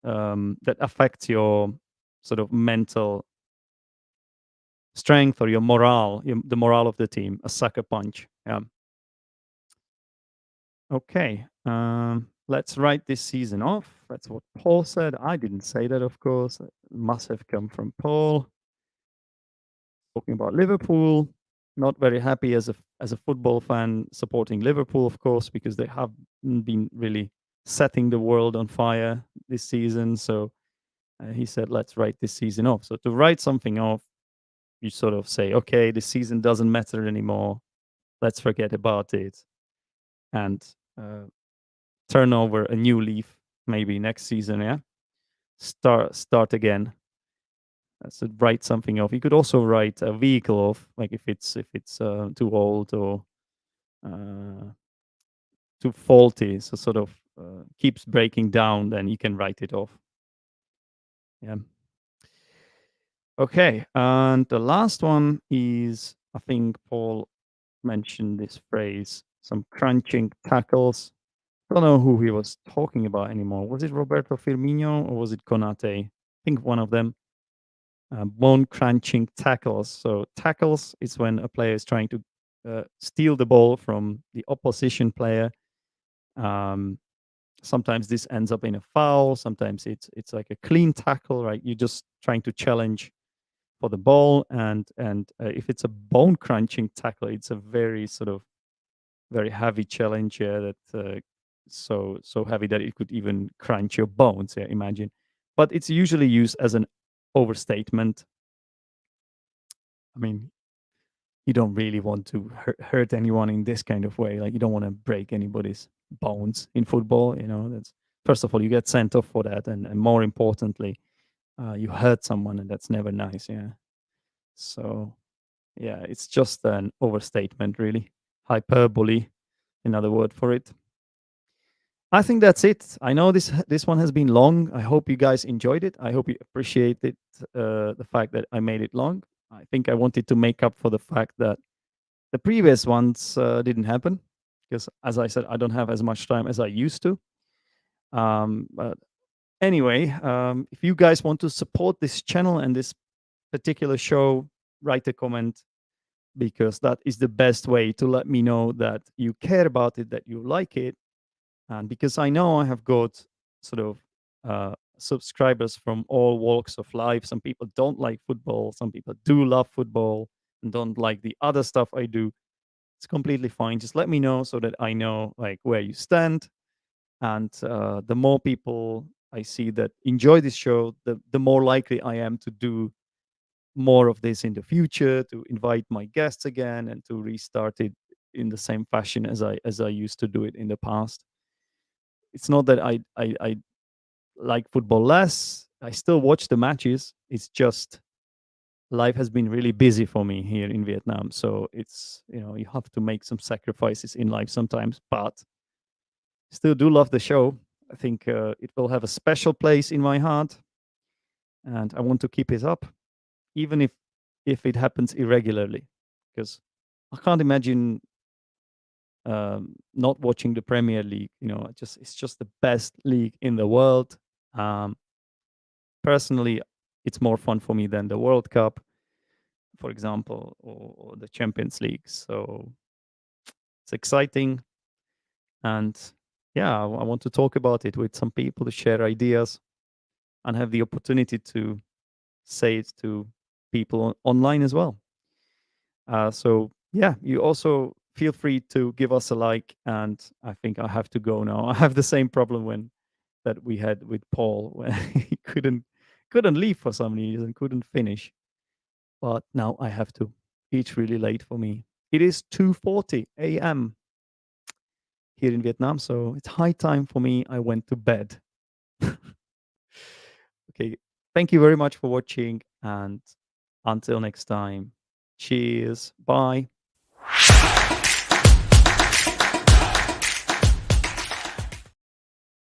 that affects your sort of mental strength or your morale, the morale of the team. A sucker punch. Yeah. Okay. Let's write this season off. That's what Paul said. I didn't say that, of course. It must have come from Paul. Talking about Liverpool, not very happy as a football fan supporting Liverpool, of course, because they have been really setting the world on fire this season. So he said, let's write this season off. So to write something off, you sort of say, okay, the season doesn't matter anymore. Let's forget about it and turn over a new leaf maybe next season. Yeah, start again. So write something off. You could also write a vehicle off, like if it's too old or uh, too faulty, so sort of keeps breaking down, then you can write it off. Yeah. Okay, and the last one is, I think Paul mentioned this phrase, some crunching tackles. I don't know who he was talking about anymore. Was it Roberto Firmino or was it Konate? I think one of them. Bone crunching tackles. So tackles is when a player is trying to steal the ball from the opposition player. Um, Sometimes this ends up in a foul. Sometimes it's like a clean tackle, right? You're just trying to challenge for the ball, and if it's a bone crunching tackle, it's a very sort of very heavy challenge. Yeah, that so heavy that it could even crunch your bones. Yeah, imagine. But it's usually used as an overstatement. I mean, you don't really want to hurt anyone in this kind of way. Like you don't want to break anybody's bones in football. You know, that's first of all you get sent off for that, and more importantly, you hurt someone, and that's never nice. Yeah. So yeah, it's just an overstatement, really. Hyperbole, another word for it. I think that's it. I know this one has been long. I hope you guys enjoyed it. I hope you appreciated the fact that I made it long. I think I wanted to make up for the fact that the previous ones didn't happen because, as I said, I don't have as much time as I used to. But anyway, if you guys want to support this channel and this particular show, write a comment because that is the best way to let me know that you care about it, that you like it. And because I know I have got sort of subscribers from all walks of life. Some people don't like football, some people do love football and don't like the other stuff I do. It's completely fine. Just let me know so that I know like where you stand. And the more people I see that enjoy this show, the more likely I am to do more of this in the future, to invite my guests again, and to restart it in the same fashion as I used to do it in the past. It's not that I like football less. I still watch the matches. It's just life has been really busy for me here in Vietnam. So it's, you have to make some sacrifices in life sometimes, but still do love the show. I think it will have a special place in my heart, and I want to keep it up, even if it happens irregularly, because I can't imagine not watching the Premier League. It's just the best league in the world. Um, Personally, it's more fun for me than the World Cup, for example, or the Champions League. So it's exciting, and yeah, I want to talk about it with some people to share ideas and have the opportunity to say it to people online as well. So yeah, you also feel free to give us a like. And I think I have to go now. I have the same problem that we had with Paul when he couldn't leave for some reason, couldn't finish. But now I have to. It's really late for me. It is 2:40 a.m. here in Vietnam, so it's high time for me. I went to bed. Okay, thank you very much for watching, and until next time, cheers, bye.